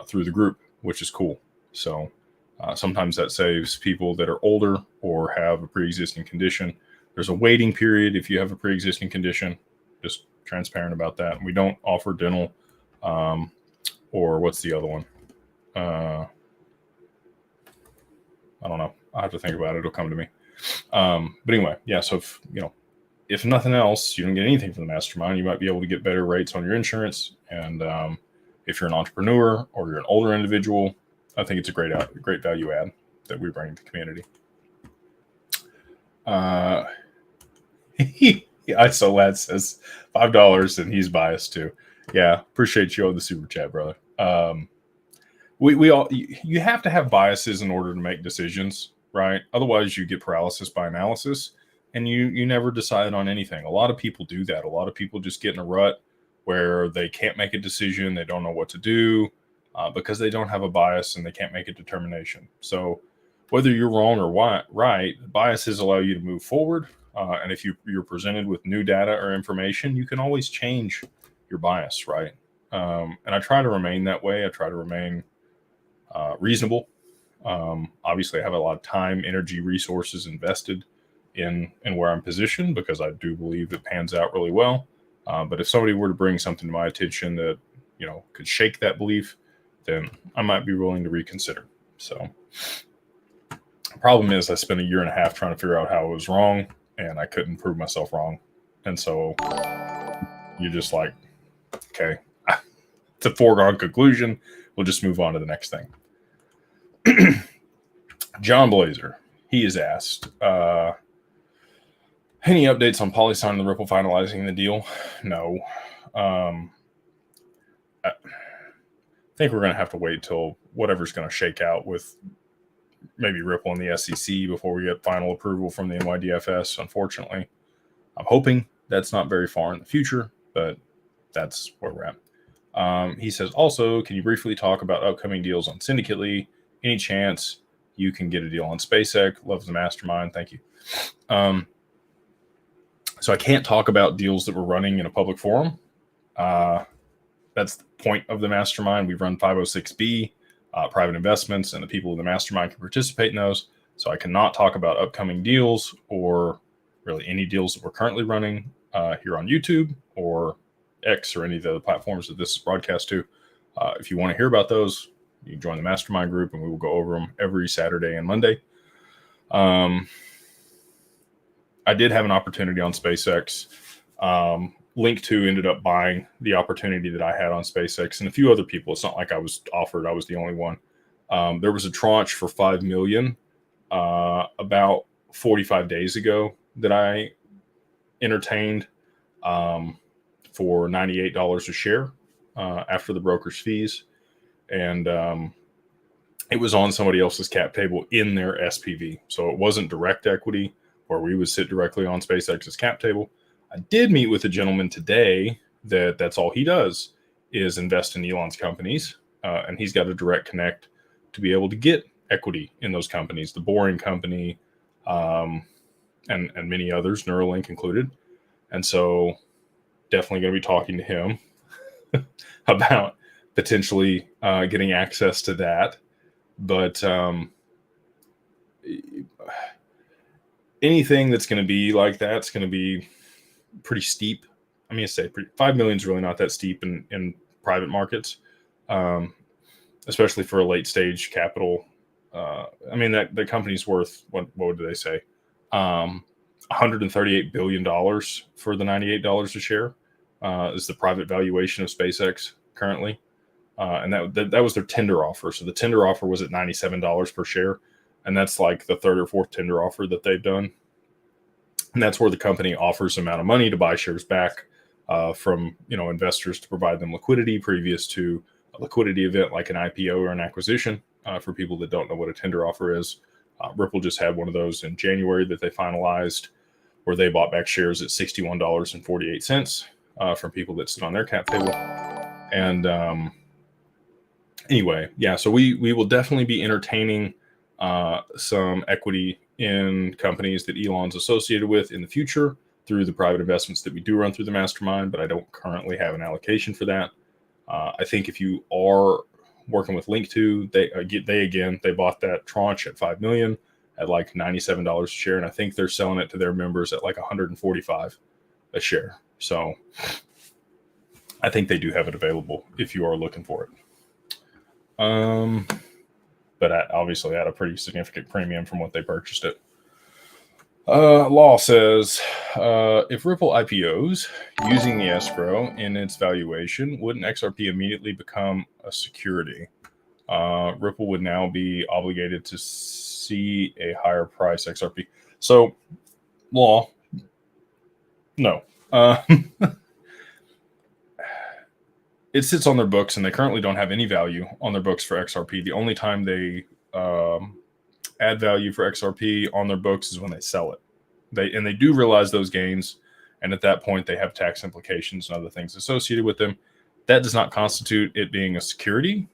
through the group, which is cool. So sometimes that saves people that are older or have a pre-existing condition. There's a waiting period if you have a pre-existing condition. Just transparent about that. We don't offer dental or what's the other one? I don't know. I'll have to think about it. It'll come to me. But anyway, yeah. So if nothing else, you don't get anything from the Mastermind, you might be able to get better rates on your insurance. And if you're an entrepreneur or you're an older individual, I think it's a great value add that we bring to the community. ISO Lad says $5 and he's biased too. Yeah, appreciate you on the super chat, brother. You have to have biases in order to make decisions, right? Otherwise you get paralysis by analysis and you never decide on anything. A lot of people do that. A lot of people just get in a rut where they can't make a decision. They don't know what to do because they don't have a bias and they can't make a determination. So whether you're wrong or right, biases allow you to move forward. And if you're presented with new data or information, you can always change your bias, right? And I try to remain that way. I try to remain reasonable. Obviously, I have a lot of time, energy, resources invested in where I'm positioned because I do believe it pans out really well. But if somebody were to bring something to my attention that could shake that belief, then I might be willing to reconsider. So the problem is I spent 1.5 years trying to figure out how I was wrong, and I couldn't prove myself wrong. And so you're just like, okay, it's a foregone conclusion. We'll just move on to the next thing. John Blazer, he is asked, any updates on PolySign and the Ripple finalizing the deal? No. I think we're going to have to wait till whatever's going to shake out with maybe Ripple and the SEC before we get final approval from the NYDFS, unfortunately. I'm hoping that's not very far in the future, but that's where we're at. He says, also, can you briefly talk about upcoming deals on Syndicately? Any chance you can get a deal on SpaceX? Loves the Mastermind. Thank you. So I can't talk about deals that we're running in a public forum. That's the point of the Mastermind. We run 506B, private investments, and the people in the Mastermind can participate in those. So I cannot talk about upcoming deals or really any deals that we're currently running here on YouTube or X or any of the other platforms that this is broadcast to. If you want to hear about those, you can join the Mastermind group and we will go over them every Saturday and Monday. I did have an opportunity on SpaceX. Link2 ended up buying the opportunity that I had on SpaceX and a few other people. It's not like I was offered. I was the only one. There was a tranche for $5 million about 45 days ago that I entertained for $98 a share after the broker's fees. And it was on somebody else's cap table in their SPV. So it wasn't direct equity where we would sit directly on SpaceX's cap table. I did meet with a gentleman today that's all he does is invest in Elon's companies. And he's got a direct connect to be able to get equity in those companies, the Boring Company, and many others, Neuralink included. And so definitely going to be talking to him about potentially getting access to that. But anything that's going to be like that's going to be pretty steep. I mean, I say 5 million is really not that steep in private markets, especially for a late stage capital. I mean, that the company's worth, what did they say? $138 billion for the $98 a share is the private valuation of SpaceX currently. And that was their tender offer. So the tender offer was at $97 per share. And that's like the third or fourth tender offer that they've done. And that's where the company offers the amount of money to buy shares back from investors to provide them liquidity previous to a liquidity event like an IPO or an acquisition. For people that don't know what a tender offer is, Ripple just had one of those in January that they finalized, where they bought back shares at $61.48 from people that sit on their cap table. And anyway, yeah, so we will definitely be entertaining some equity in companies that Elon's associated with in the future through the private investments that we do run through the Mastermind, but I don't currently have an allocation for that. I think if you are working with Link2, they bought that tranche at $5 million at like $97 a share, and I think they're selling it to their members at like $145 a share. So I think they do have it available if you are looking for it. But obviously at a pretty significant premium from what they purchased it. Law says, if Ripple IPOs using the escrow in its valuation, wouldn't XRP immediately become a security? Ripple would now be obligated to see a higher price XRP. So, Law, no. It sits on their books, and they currently don't have any value on their books for XRP. The only time they add value for XRP on their books is when they sell it. They do realize those gains, and at that point, they have tax implications and other things associated with them. That does not constitute it being a security.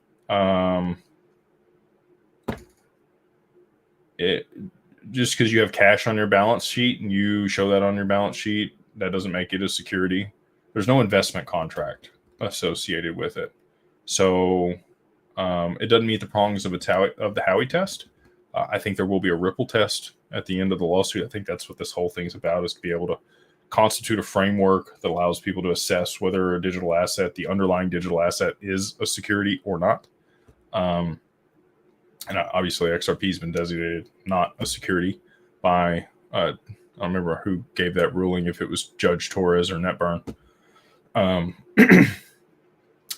Just because you have cash on your balance sheet and you show that on your balance sheet, that doesn't make it a security. There's no investment contract associated with it. So it doesn't meet the prongs of the Howey test. I think there will be a Ripple test at the end of the lawsuit. I think that's what this whole thing's about, is to be able to constitute a framework that allows people to assess whether a digital asset, the underlying digital asset, is a security or not. And obviously XRP has been designated not a security by, I don't remember who gave that ruling, if it was Judge Torres or NetBurn.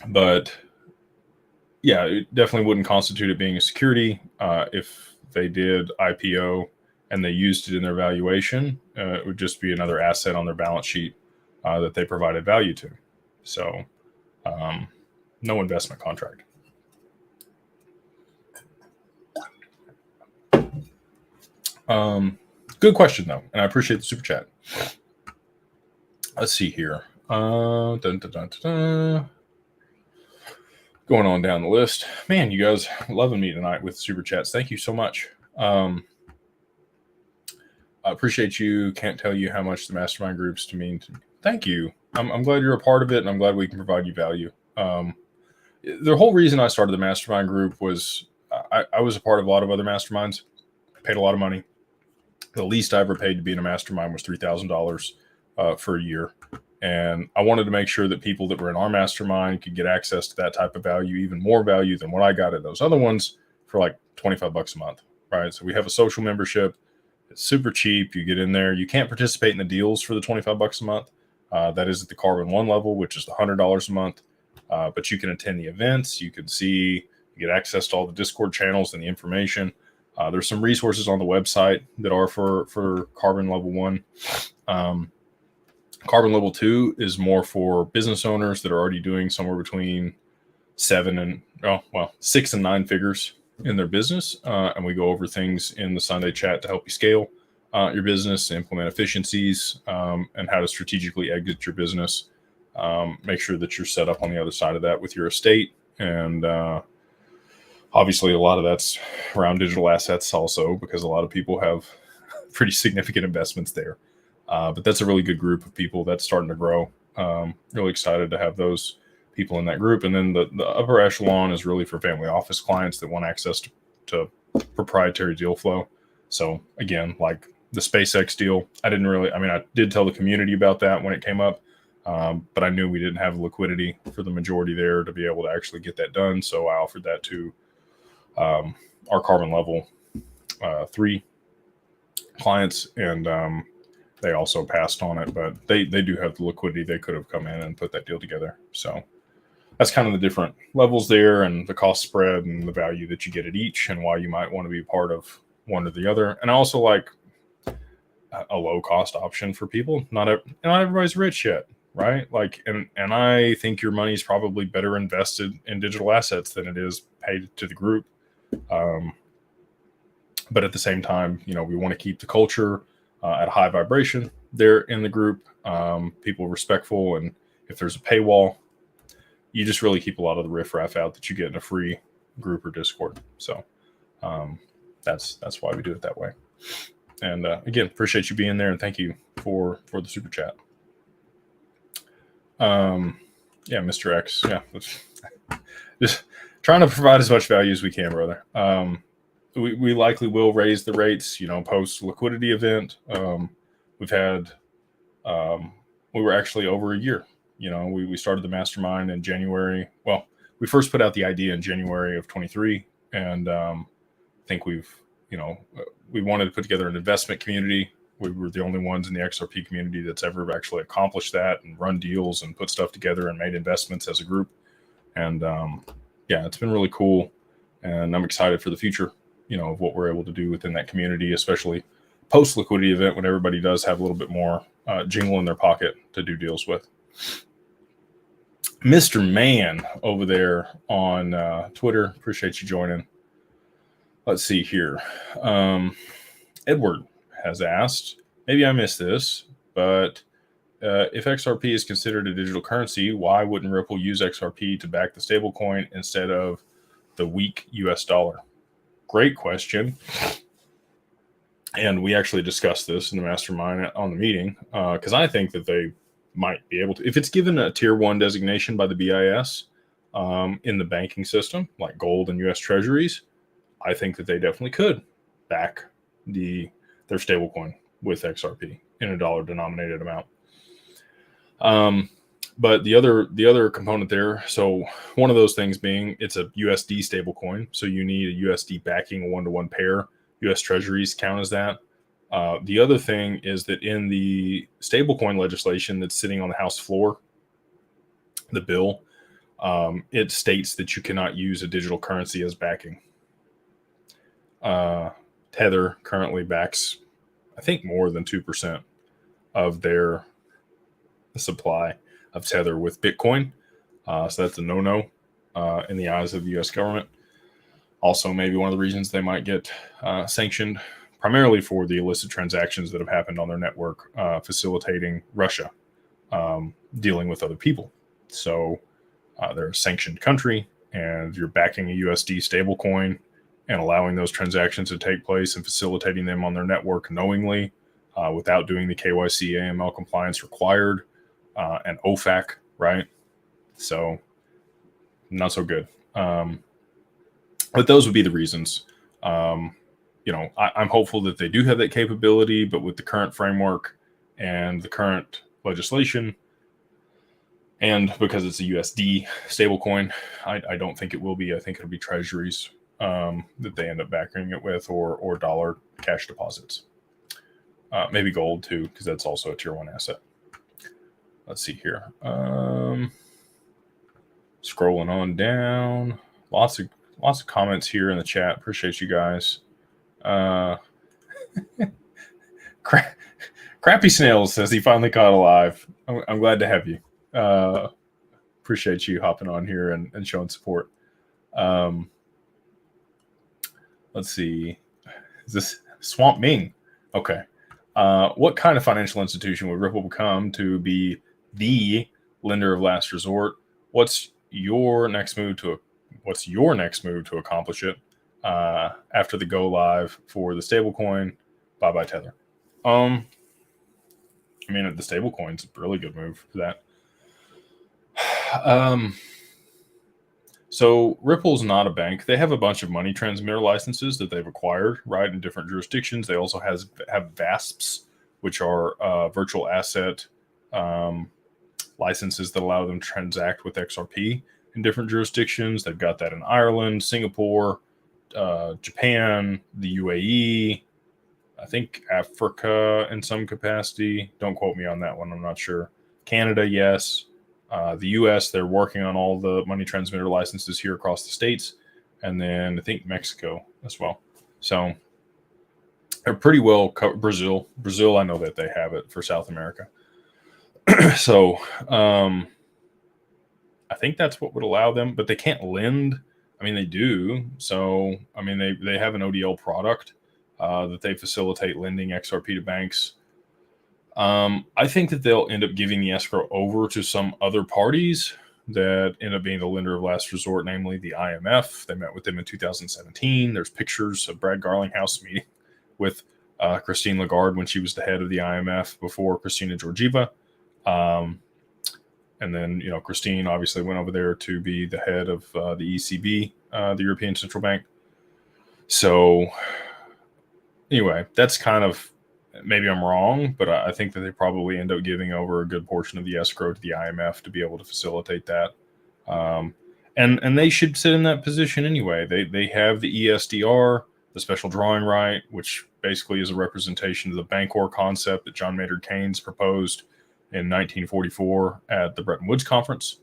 But yeah, it definitely wouldn't constitute it being a security. If they did IPO and they used it in their valuation, it would just be another asset on their balance sheet that they provided value to. So no investment contract. Good question, though, and I appreciate the super chat. Let's see here. Going on down the list. Man, you guys loving me tonight with super chats. Thank you so much. I appreciate you. Can't tell you how much the Mastermind groups to me. Thank you. I'm glad you're a part of it, and I'm glad we can provide you value. The whole reason I started the Mastermind group was I was a part of a lot of other masterminds. I paid a lot of money. The least I ever paid to be in a mastermind was $3,000 for a year. And I wanted to make sure that people that were in our mastermind could get access to that type of value, even more value than what I got at those other ones, for like $25 a month, right? So we have a social membership. It's super cheap. You get in there. You can't participate in the deals for the $25 a month. That is at the Carbon One level, which is the $100 a month. But you can attend the events. You can see, you get access to all the Discord channels and the information. There's some resources on the website that are for Carbon Level 1. Carbon Level 2 is more for business owners that are already doing somewhere between 6 and 9 figures in their business. And we go over things in the Sunday chat to help you scale your business, implement efficiencies, and how to strategically exit your business. Make sure that you're set up on the other side of that with your estate. And obviously, a lot of that's around digital assets also, because a lot of people have pretty significant investments there. But that's a really good group of people that's starting to grow. Really excited to have those people in that group. And then the upper echelon is really for family office clients that want access to proprietary deal flow. So again, like the SpaceX deal, I did tell the community about that when it came up, but I knew we didn't have liquidity for the majority there to be able to actually get that done. So I offered that to our Carbon Level 3 clients, and they also passed on it, but they do have the liquidity. They could have come in and put that deal together. So that's kind of the different levels there, and the cost spread and the value that you get at each, and why you might want to be part of one or the other. And I also like a low cost option for people. Not everybody's rich yet, right? Like, and I think your money is probably better invested in digital assets than it is paid to the group. But at the same time, we want to keep the culture at a high vibration there in the group. People respectful, and if there's a paywall, you just really keep a lot of the riffraff out that you get in a free group or Discord. So that's why we do it that way. And again, appreciate you being there, and thank you for the super chat. Mr. X, just trying to provide as much value as we can, brother. We likely will raise the rates, post liquidity event. We've had, we were actually over a year. We started the Mastermind in January. Well, we first put out the idea in January of 23, and I think we wanted to put together an investment community. We were the only ones in the XRP community that's ever actually accomplished that and run deals and put stuff together and made investments as a group. And it's been really cool, and I'm excited for the future, of what we're able to do within that community, especially post liquidity event when everybody does have a little bit more jingle in their pocket to do deals with. Mr. Man over there on Twitter, appreciate you joining. Let's see here. Edward has asked, maybe I missed this, but if XRP is considered a digital currency, why wouldn't Ripple use XRP to back the stablecoin instead of the weak US dollar? Great question. And we actually discussed this in the Mastermind on the meeting, because I think that they might be able to, if it's given a tier 1 designation by the BIS in the banking system, like gold and US treasuries, I think that they definitely could back their stablecoin with XRP in a dollar denominated amount. But the other component there, so one of those things being it's a USD stablecoin, so you need a USD backing, a 1-to-1 pair. US treasuries count as that. The other thing is that in the stablecoin legislation that's sitting on the House floor, the bill, it states that you cannot use a digital currency as backing. Tether currently backs, I think, more than 2% of their supply of Tether with Bitcoin. So that's a no-no in the eyes of the U.S. government. Also, maybe one of the reasons they might get sanctioned, primarily for the illicit transactions that have happened on their network, facilitating Russia dealing with other people. So they're a sanctioned country, and you're backing a USD stablecoin and allowing those transactions to take place and facilitating them on their network knowingly without doing the KYC AML compliance required and OFAC, right? So not so good. But those would be the reasons. I'm hopeful that they do have that capability, but with the current framework and the current legislation, and because it's a USD stablecoin, I don't think it will be. I think it'll be treasuries that they end up backing it with, or dollar cash deposits. Maybe gold too, because that's also a tier 1 asset. Let's see here. Scrolling on down. Lots of comments here in the chat. Appreciate you guys. Crappy Snails says he finally caught alive. I'm glad to have you. Appreciate you hopping on here and showing support. Let's see. Is this Swamp Ming? Okay. What kind of financial institution would Ripple become to be the lender of last resort? What's your next move to accomplish it after the go live for the stablecoin? Bye bye Tether. I mean, the stablecoin's a really good move for that. So Ripple's not a bank. They have a bunch of money transmitter licenses that they've acquired, right, in different jurisdictions. They also have VASPs, which are virtual asset licenses that allow them to transact with XRP in different jurisdictions. They've got that in Ireland, Singapore, Japan, the UAE, I think Africa in some capacity. Don't quote me on that one. I'm not sure. Canada, yes. The US, they're working on all the money transmitter licenses here across the states. And then I think Mexico as well. So they're pretty well covered. Brazil, I know that they have it for South America. So I think that's what would allow them, but they can't lend. I mean, they do. So, I mean, they have an ODL product that they facilitate lending XRP to banks. I think that they'll end up giving the escrow over to some other parties that end up being the lender of last resort, namely the IMF. They met with them in 2017. There's pictures of Brad Garlinghouse meeting with Christine Lagarde when she was the head of the IMF before Christina Georgieva. And then, Christine obviously went over there to be the head of the ECB, the European Central Bank. So anyway, that's kind of, maybe I'm wrong, but I think that they probably end up giving over a good portion of the escrow to the IMF to be able to facilitate that. And they should sit in that position anyway. They have the ESDR, the special drawing right, which basically is a representation of the Bancor concept that John Maynard Keynes proposed in 1944 at the Bretton Woods Conference,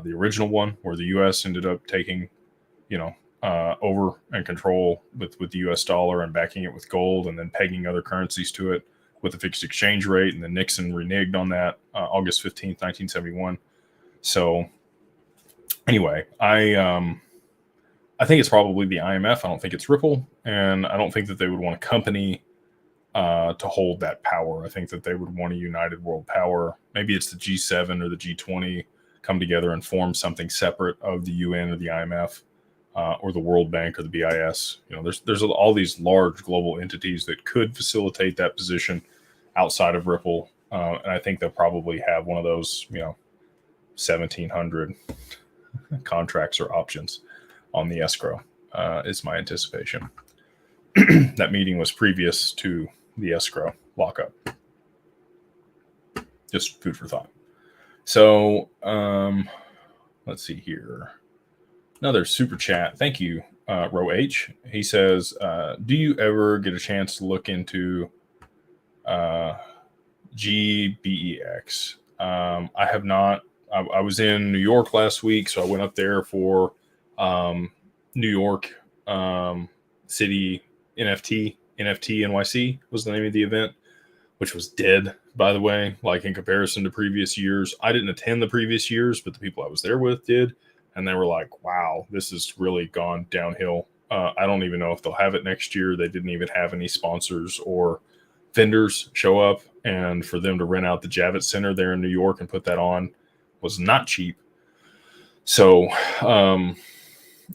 the original one where the U.S. ended up taking, over and control with the U.S. dollar and backing it with gold and then pegging other currencies to it with a fixed exchange rate. And then Nixon reneged on that August 15th, 1971. So anyway, I think it's probably the IMF. I don't think it's Ripple. And I don't think that they would want a company to hold that power. I think that they would want a united world power. Maybe it's the G7 or the G20 come together and form something separate of the UN or the IMF or the World Bank or the BIS. There's all these large global entities that could facilitate that position outside of Ripple. And I think they'll probably have one of those, 1,700 contracts or options on the escrow is my anticipation. That meeting was previous to the escrow lockup. Just food for thought. So let's see here. Another super chat. Thank you, Row H. He says, do you ever get a chance to look into GBEX? I have not. I was in New York last week, so I went up there for New York City NFT NYC was the name of the event, which was dead, by the way, like in comparison to previous years. I didn't attend the previous years, but the people I was there with did. And they were like, wow, this has really gone downhill. I don't even know if they'll have it next year. They didn't even have any sponsors or vendors show up. And for them to rent out the Javits Center there in New York and put that on was not cheap. So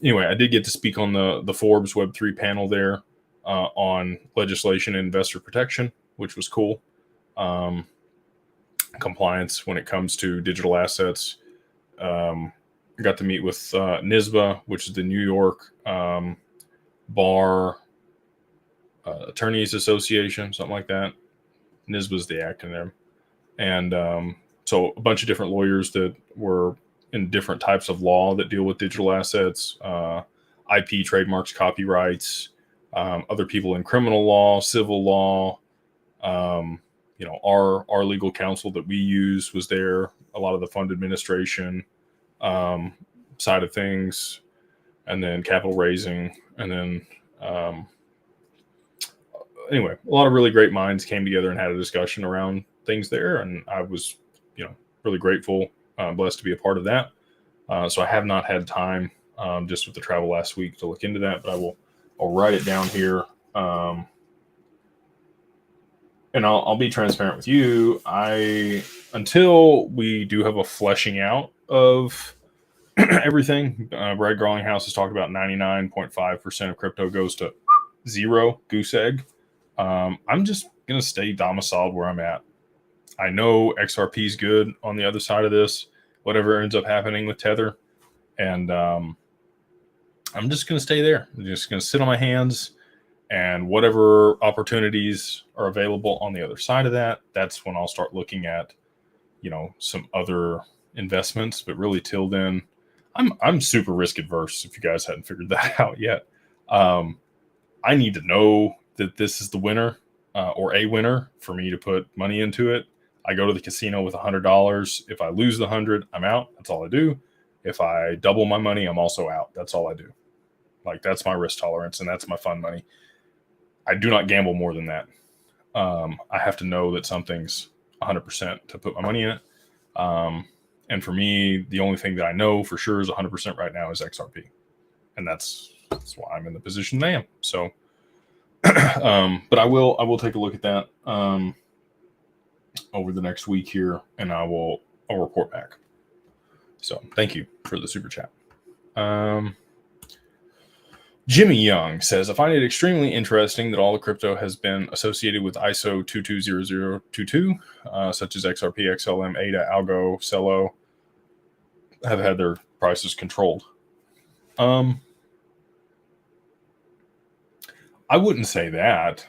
anyway, I did get to speak on the Forbes Web3 panel there on legislation and investor protection, which was cool. Compliance when it comes to digital assets. Got to meet with NISBA, which is the New York Bar Attorneys Association, something like that. NISBA is the acronym. And so a bunch of different lawyers that were in different types of law that deal with digital assets, IP, trademarks, copyrights, other people in criminal law, civil law. Our legal counsel that we use was there. A lot of the fund administration side of things, and then capital raising, and then anyway, a lot of really great minds came together and had a discussion around things there, and I was, really grateful, blessed to be a part of that. So I have not had time, just with the travel last week, to look into that, but I'll write it down here. And I'll be transparent with you. Until we do have a fleshing out of everything, Brad Garlinghouse has talked about 99.5% of crypto goes to zero, goose egg. I'm just going to stay domiciled where I'm at. I know XRP is good on the other side of this, whatever ends up happening with Tether. And I'm just going to stay there. I'm just going to sit on my hands, and whatever opportunities are available on the other side of that, that's when I'll start looking at, some other investments. But really, till then, I'm super risk adverse, if you guys hadn't figured that out yet. I need to know that this is the winner, or a winner, for me to put money into it. I go to the casino with $100. If I lose the 100, I'm out. That's all I do. If I double my money, I'm also out. That's all I do. Like, that's my risk tolerance, and that's my fun money. I do not gamble more than that. I have to know that something's 100% to put my money in it. And for me, the only thing that I know for sure is 100% right now is XRP. And that's why I'm in the position I am. So, but I will take a look at that over the next week here, and I'll report back. So thank you for the super chat. Jimmy Young says, I find it extremely interesting that all the crypto has been associated with ISO 220022, such as XRP, XLM, ADA, Algo, Celo, have had their prices controlled. I wouldn't say that.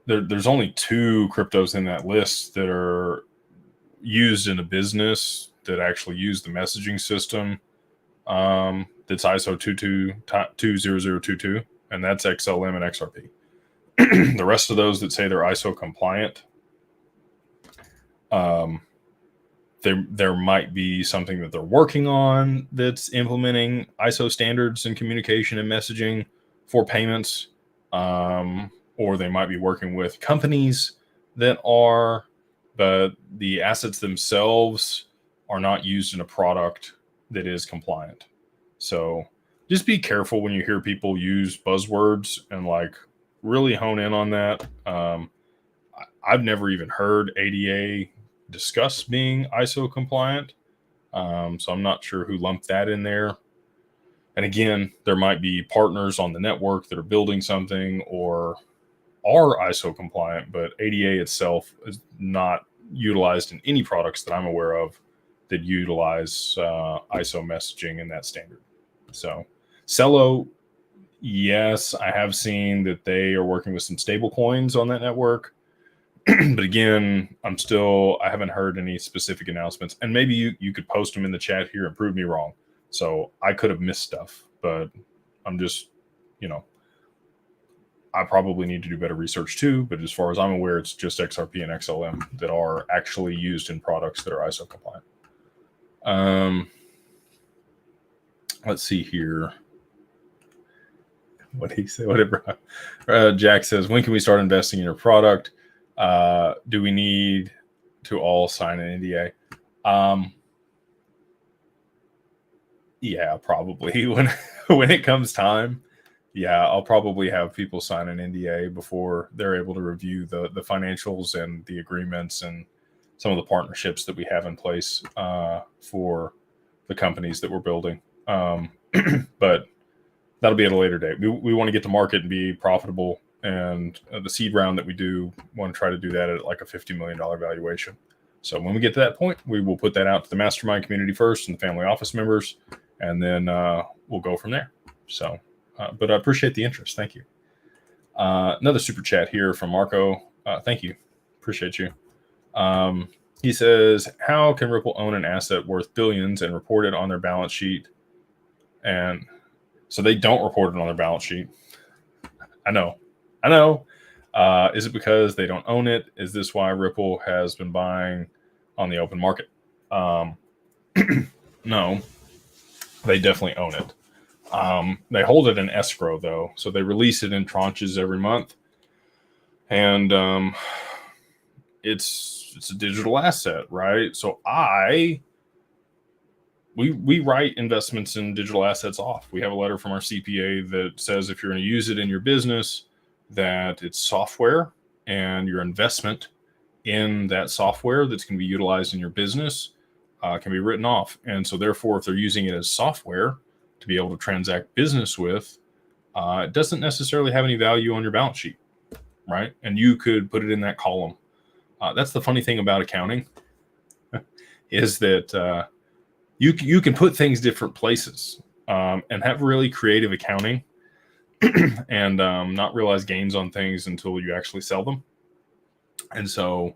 There's only 2 cryptos in that list that are used in a business that actually use the messaging system. That's ISO 20022, and that's XLM and XRP. The rest of those that say they're ISO compliant, there might be something that they're working on that's implementing ISO standards in communication and messaging for payments, or they might be working with companies that are, but the assets themselves are not used in a product that is compliant. So just be careful when you hear people use buzzwords and really hone in on that. I've never even heard ADA discuss being ISO compliant. So I'm not sure who lumped that in there. And again, there might be partners on the network that are building something or are ISO compliant, but ADA itself is not utilized in any products that I'm aware of that utilize ISO messaging in that standard. So Celo, yes, I have seen that they are working with some stable coins on that network. But again, I haven't heard any specific announcements. And maybe you could post them in the chat here and prove me wrong. So I could have missed stuff, but I'm just, I probably need to do better research too. But as far as I'm aware, it's just XRP and XLM that are actually used in products that are ISO compliant. Let's see here. What he said, whatever. Jack says, when can we start investing in your product? Do we need to all sign an NDA? Yeah, probably when it comes time. Yeah, I'll probably have people sign an NDA before they're able to review the financials and the agreements and some of the partnerships that we have in place for the companies that we're building. But that'll be at a later date. We want to get to market and be profitable. And the seed round that we do, want to try to do that at like a $50 million valuation. So when we get to that point, we will put that out to the Mastermind community first and the family office members, and then we'll go from there. So, but I appreciate the interest. Thank you. Another super chat here from Marco. Thank you. Appreciate you. He says, how can Ripple own an asset worth billions and report it on their balance sheet? And so they don't report it on their balance sheet. I know. Is it because they don't own it? Is this why Ripple has been buying on the open market? No, they definitely own it. They hold it in escrow though, so they release it in tranches every month, and it's a digital asset, right? So we write investments in digital assets off. We have a letter from our CPA that says if you're going to use it in your business, that it's software and your investment in that software that's going to be utilized in your business can be written off. And so therefore, if they're using it as software to be able to transact business with, it doesn't necessarily have any value on your balance sheet, right? And you could put it in that column. That's the funny thing about accounting is that you can put things different places and have really creative accounting and not realize gains on things until you actually sell them. And so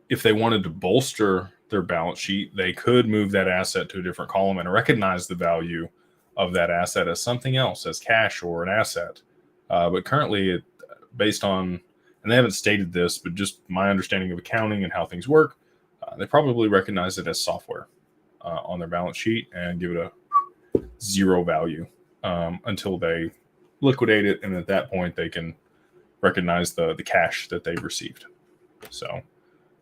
if they wanted to bolster their balance sheet, they could move that asset to a different column and recognize the value of that asset as something else, as cash or an asset. But currently, based on, and they haven't stated this, but just my understanding of accounting and how things work, they probably recognize it as software on their balance sheet and give it a zero value until they liquidate it. And at that point, they can recognize the cash that they've received. So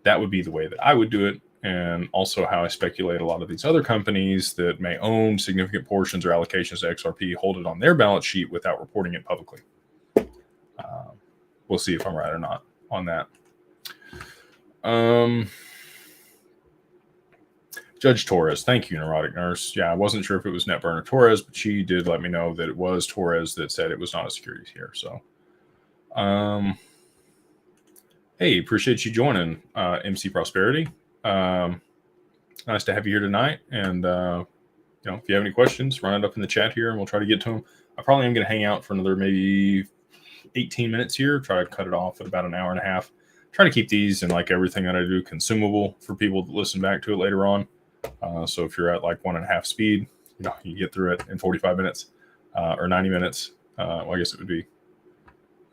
that would be the way that I would do it. And also how I speculate a lot of these other companies that may own significant portions or allocations to XRP hold it on their balance sheet without reporting it publicly. We'll see if I'm right or not on that. Judge Torres, thank you, Neurotic Nurse. Yeah, I wasn't sure if it was NetBurner Torres, but she did let me know that it was Torres that said it was not a securities here. So, hey, appreciate you joining, MC Prosperity. Nice to have you here tonight. And, if you have any questions, run it up in the chat here and we'll try to get to them. I probably am going to hang out for another maybe 18 minutes here, try to cut it off at about an hour and a half. Try to keep these and like everything that I do consumable for people to listen back to it later on. So if you're at like 1.5 speed, you get through it in 45 minutes or 90 minutes. Well, I guess it would be,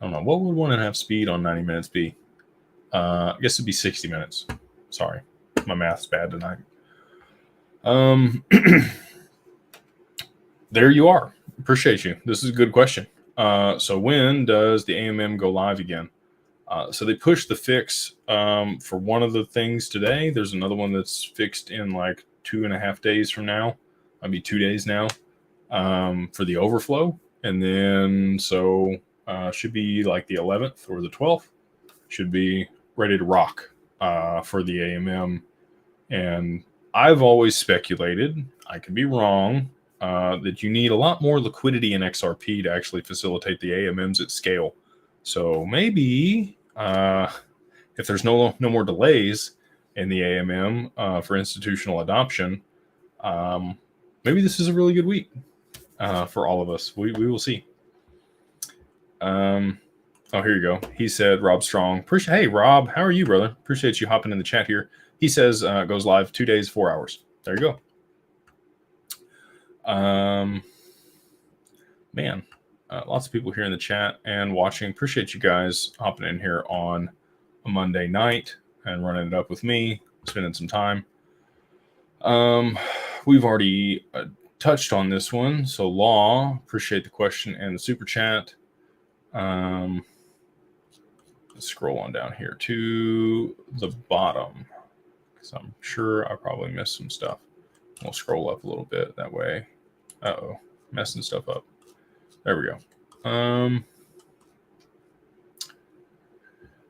I don't know, what would 1.5 speed on 90 minutes be? I guess it'd be 60 minutes. Sorry, my math's bad tonight. There you are. Appreciate you. This is a good question. So when does the AMM go live again? So they pushed the fix for one of the things today. There's another one that's fixed in like 2.5 days from now. Maybe 2 days now for the overflow. And then so should be like the 11th or the 12th. Should be ready to rock for the AMM. And I've always speculated, I could be wrong, that you need a lot more liquidity in XRP to actually facilitate the AMMs at scale. So maybe if there's no more delays in the AMM for institutional adoption, maybe this is a really good week for all of us. We will see. Oh, here you go. He said, Rob Strong. Hey, Rob, how are you, brother? Appreciate you hopping in the chat here. He says goes live 2 days, 4 hours. There you go. Man, lots of people here in the chat and watching. Appreciate you guys hopping in here on a Monday night and running it up with me, spending some time. We've already touched on this one. So Law, appreciate the question and the super chat. Let's scroll on down here to the bottom because I'm sure I probably missed some stuff. We'll scroll up a little bit that way. Uh-oh, messing stuff up. There we go.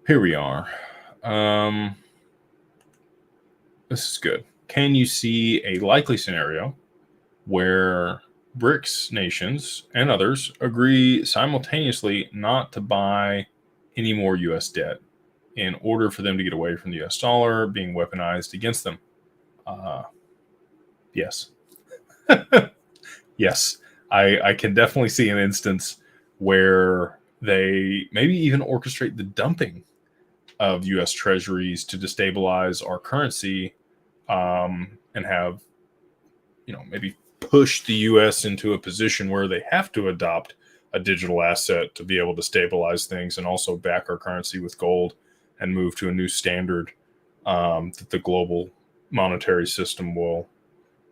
Here we are. This is good. Can you see a likely scenario where BRICS nations and others agree simultaneously not to buy any more U.S. debt in order for them to get away from the U.S. dollar being weaponized against them? Yes. Yes. I can definitely see an instance where they maybe even orchestrate the dumping of U.S. treasuries to destabilize our currency and have, maybe push the U.S. into a position where they have to adopt a digital asset to be able to stabilize things and also back our currency with gold and move to a new standard that the global monetary system will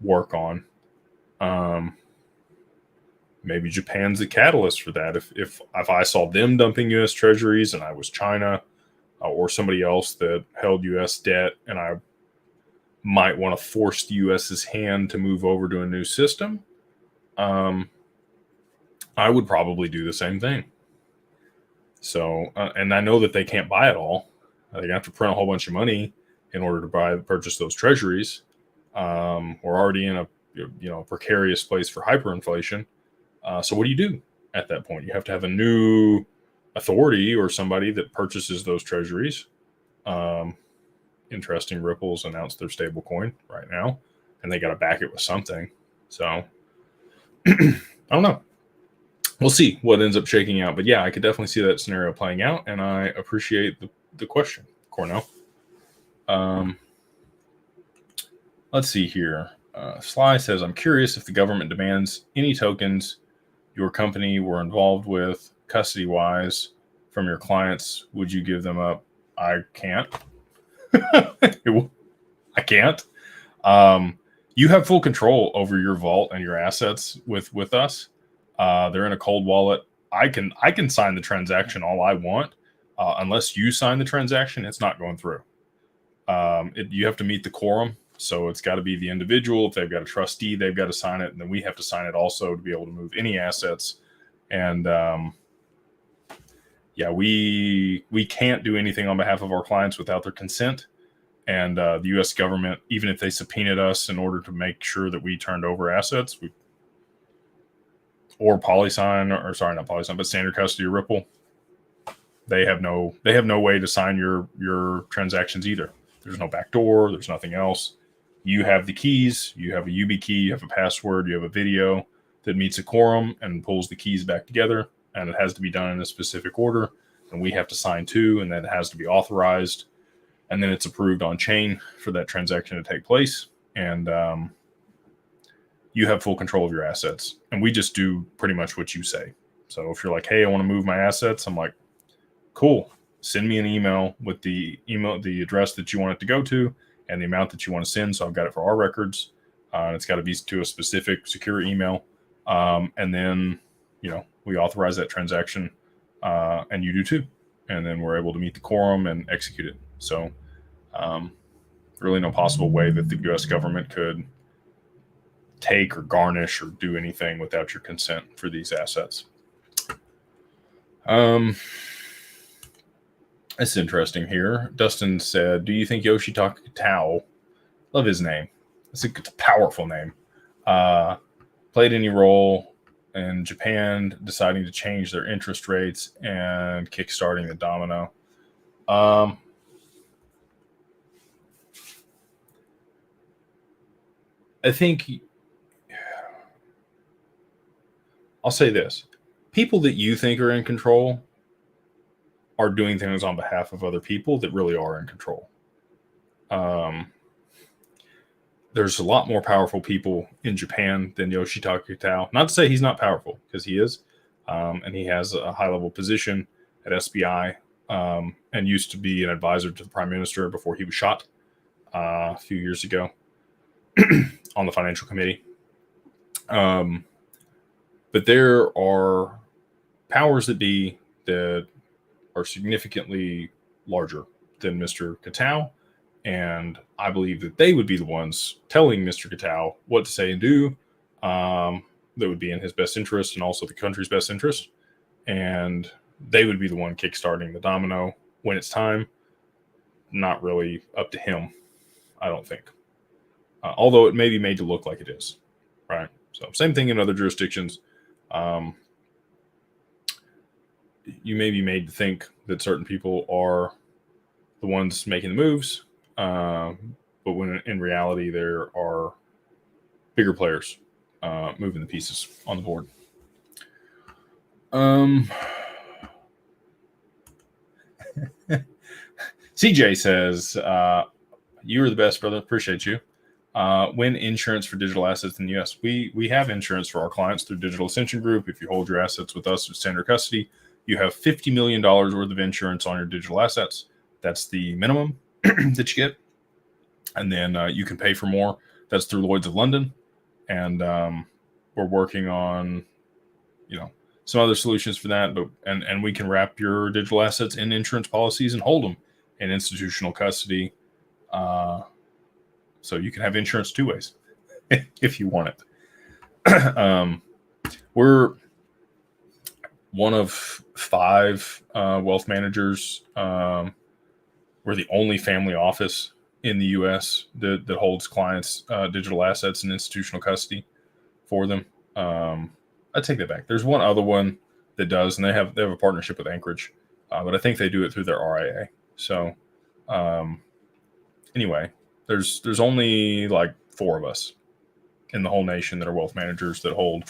work on. maybe Japan's the catalyst for that. If I saw them dumping U.S. treasuries and I was China or somebody else that held U.S. debt, and I might want to force the U.S.'s hand to move over to a new system, I would probably do the same thing. So, and I know that they can't buy it all. They have to print a whole bunch of money in order to purchase those treasuries. We're already in a precarious place for hyperinflation. So what do you do at that point? You have to have a new authority or somebody that purchases those treasuries. Interesting, Ripple's announced their stable coin right now, and they got to back it with something. So I don't know. We'll see what ends up shaking out. But yeah, I could definitely see that scenario playing out, and I appreciate the question, Cornell. Let's see here. Sly says, I'm curious if the government demands any tokens your company were involved with custody-wise from your clients, would you give them up? I can't. I can't. You have full control over your vault and your assets with us. They're in a cold wallet. I can sign the transaction all I want. Unless you sign the transaction, it's not going through. You have to meet the quorum. So it's got to be the individual. If they've got a trustee, they've got to sign it. And then we have to sign it also to be able to move any assets. And we can't do anything on behalf of our clients without their consent. And the U.S. government, even if they subpoenaed us in order to make sure that we turned over assets, or not PolySign, but Standard Custody or Ripple, they have no way to sign your transactions either. There's no backdoor. There's nothing else. You have the keys. You have a YubiKey. You have a password. You have a video that meets a quorum and pulls the keys back together. And it has to be done in a specific order. And we have to sign too. And then it has to be authorized. And then it's approved on chain for that transaction to take place. And you have full control of your assets. And we just do pretty much what you say. So if you're like, hey, I want to move my assets, I'm like, cool. Send me an email with the address that you want it to go to and the amount that you want to send. So I've got it for our records. It's got to be to a specific secure email. And then, we authorize that transaction and you do too. And then we're able to meet the quorum and execute it. So really no possible way that the U.S. government could take or garnish or do anything without your consent for these assets. It's interesting here. Dustin said, do you think Yoshitaka Tao, love his name, it's a powerful name, played any role in Japan deciding to change their interest rates and kickstarting the domino? I think I'll say this. People that you think are in control are doing things on behalf of other people that really are in control. There's a lot more powerful people in Japan than Yoshitaka Tao. Not to say he's not powerful, because he is. And he has a high-level position at SBI and used to be an advisor to the Prime Minister before he was shot a few years ago on the financial committee. But there are powers that be that are significantly larger than Mr. Katao. And I believe that they would be the ones telling Mr. Katao what to say and do that would be in his best interest and also the country's best interest. And they would be the one kickstarting the domino when it's time. Not really up to him, I don't think. Although it may be made to look like it is, right? So same thing in other jurisdictions. You may be made to think that certain people are the ones making the moves, but when in reality there are bigger players moving the pieces on the board. CJ says, you are the best, brother. Appreciate you. When insurance for digital assets in the U.S. We have insurance for our clients through Digital Ascension Group. If you hold your assets with us with standard custody, you have $50 million worth of insurance on your digital assets. That's the minimum that you get. And then you can pay for more. That's through Lloyd's of London. And we're working on some other solutions for that. But and we can wrap your digital assets in insurance policies and hold them in institutional custody. So you can have insurance two ways if you want it. We're one of 5 wealth managers. We're the only family office in the U.S. that holds clients' digital assets in institutional custody for them. I take that back. There's one other one that does, and they have a partnership with Anchorage, but I think they do it through their RIA. So anyway, there's only like 4 of us in the whole nation that are wealth managers that hold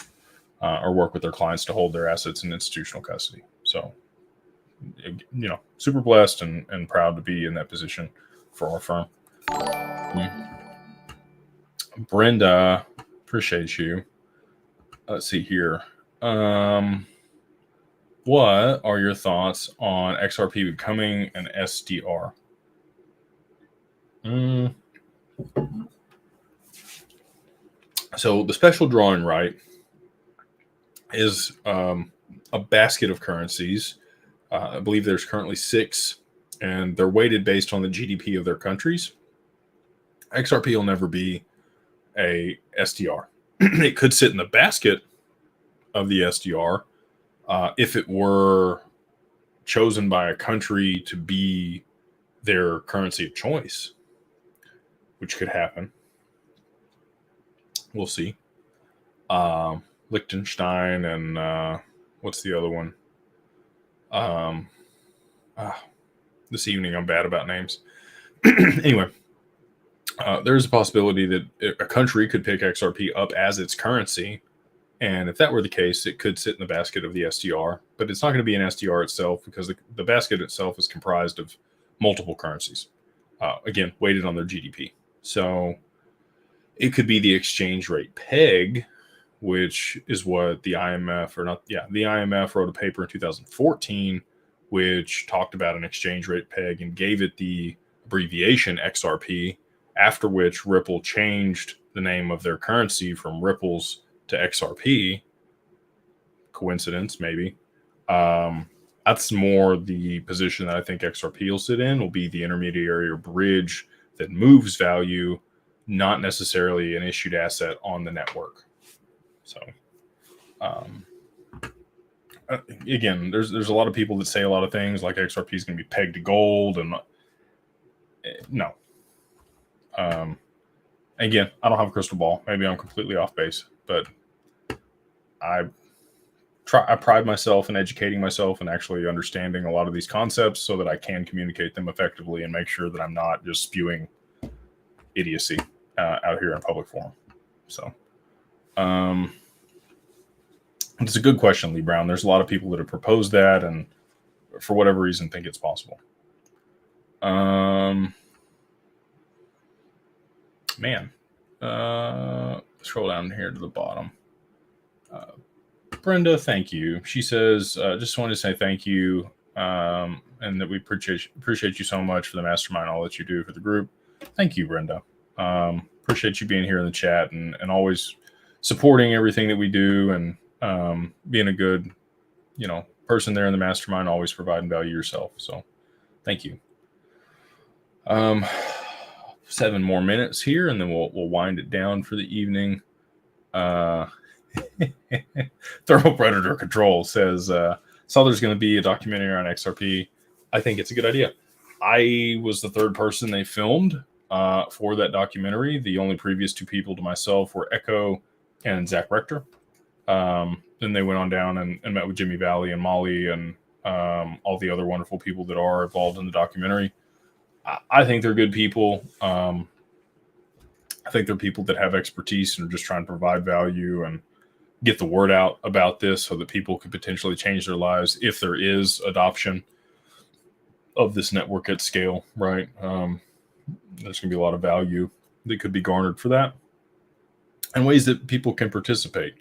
or work with their clients to hold their assets in institutional custody. So, super blessed and proud to be in that position for our firm. Brenda, appreciate you. Let's see here. What are your thoughts on XRP becoming an SDR? So the special drawing right is a basket of currencies. I believe there's currently 6, and they're weighted based on the GDP of their countries. XRP will never be a SDR. It could sit in the basket of the SDR if it were chosen by a country to be their currency of choice, which could happen. We'll see. Liechtenstein and what's the other one? This evening I'm bad about names. Anyway, there's a possibility that a country could pick XRP up as its currency. And if that were the case, it could sit in the basket of the SDR, but it's not going to be an SDR itself because the basket itself is comprised of multiple currencies, again, weighted on their GDP. So it could be the exchange rate peg, which is what the IMF the IMF wrote a paper in 2014, which talked about an exchange rate peg and gave it the abbreviation XRP, after which Ripple changed the name of their currency from Ripples to XRP. Coincidence, maybe. That's more the position that I think XRP will sit in, will be the intermediary or bridge that moves value, not necessarily an issued asset on the network. So, again, there's a lot of people that say a lot of things like XRP is going to be pegged to gold, and no. Again, I don't have a crystal ball. Maybe I'm completely off base, but I pride myself in educating myself and actually understanding a lot of these concepts so that I can communicate them effectively and make sure that I'm not just spewing idiocy out here in public forum. So, it's a good question, Lee Brown. There's a lot of people that have proposed that and for whatever reason think it's possible. Scroll down here to the bottom. Brenda, thank you. She says, just wanted to say thank you, and that we appreciate you so much for the mastermind, all that you do for the group. Thank you, Brenda. Appreciate you being here in the chat and always supporting everything that we do, and being a good, person there in the mastermind, always providing value yourself. So thank you. 7 more minutes here, and then we'll wind it down for the evening. Thermal Predator Control says, saw there's going to be a documentary on XRP. I think it's a good idea. I was the 3rd person they filmed for that documentary. The only previous 2 people to myself were Echo and Zach Rector. Then they went on down and met with Jimmy Valley and Molly and all the other wonderful people that are involved in the documentary. I think they're good people. I think they're people that have expertise and are just trying to provide value and get the word out about this so that people could potentially change their lives if there is adoption of this network at scale, right? There's going to be a lot of value that could be garnered for that and ways that people can participate.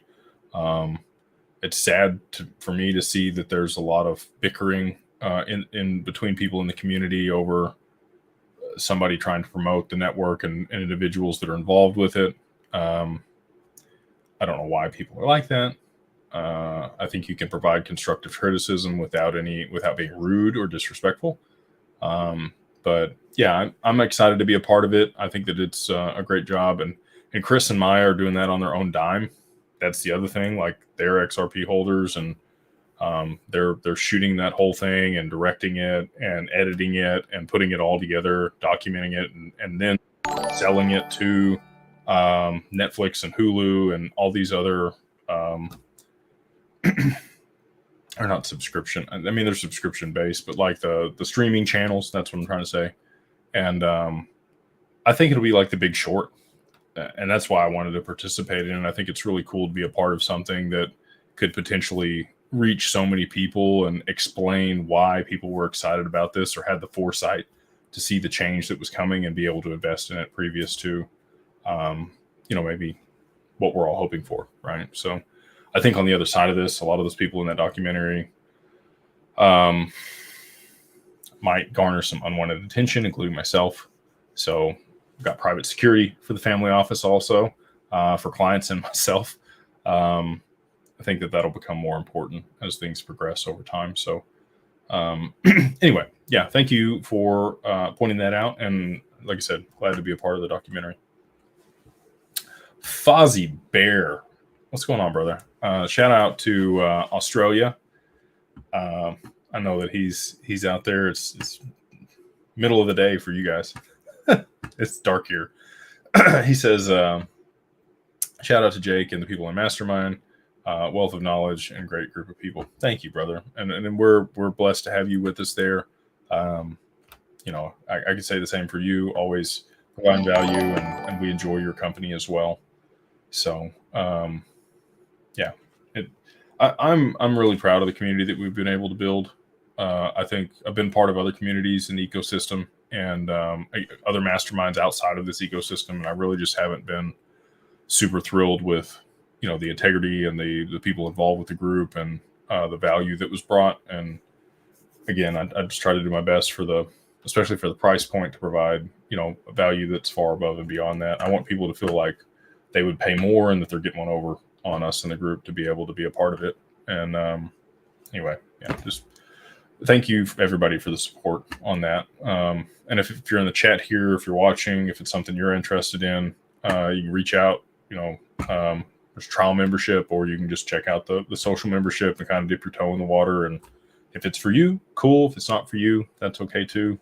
It's sad for me to see that there's a lot of bickering in between people in the community over somebody trying to promote the network and individuals that are involved with it. I don't know why people are like that. I think you can provide constructive criticism without being rude or disrespectful. But yeah, I'm excited to be a part of it. I think that it's a great job, and Chris and Maya are doing that on their own dime. That's the other thing. Like, they're XRP holders, and they're shooting that whole thing and directing it and editing it and putting it all together, documenting it, and then selling it to Netflix and Hulu and all these other or not subscription. I mean, they're subscription based, but like the streaming channels. That's what I'm trying to say. And I think it'll be like The Big Short, and that's why I wanted to participate in it. I think it's really cool to be a part of something that could potentially reach so many people and explain why people were excited about this or had the foresight to see the change that was coming and be able to invest in it previous to, maybe what we're all hoping for, right? So I think on the other side of this, a lot of those people in that documentary might garner some unwanted attention, including myself. So we've got private security for the family office also, for clients and myself. I think that that'll become more important as things progress over time. So anyway, yeah, thank you for pointing that out. And like I said, glad to be a part of the documentary. Fozzie Bear, what's going on, brother? Shout out to Australia. I know that he's out there. It's middle of the day for you guys. It's dark here. He says, shout out to Jake and the people in Mastermind. Wealth of knowledge and great group of people. Thank you, brother. And we're blessed to have you with us there. I could say the same for you. Always providing value, and we enjoy your company as well. So yeah, I'm really proud of the community that we've been able to build. I think I've been part of other communities in the ecosystem and other masterminds outside of this ecosystem, and I really just haven't been super thrilled with the integrity and the people involved with the group and the value that was brought. And again, I just try to do my best especially for the price point, to provide a value that's far above and beyond that. I want people to feel like they would pay more and that they're getting one over on us in the group to be able to be a part of it. And anyway, yeah, just thank you everybody for the support on that. And if you're in the chat here, if you're watching, if it's something you're interested in, you can reach out. There's trial membership, or you can just check out the social membership and kind of dip your toe in the water. And if it's for you, cool. If it's not for you, that's okay too.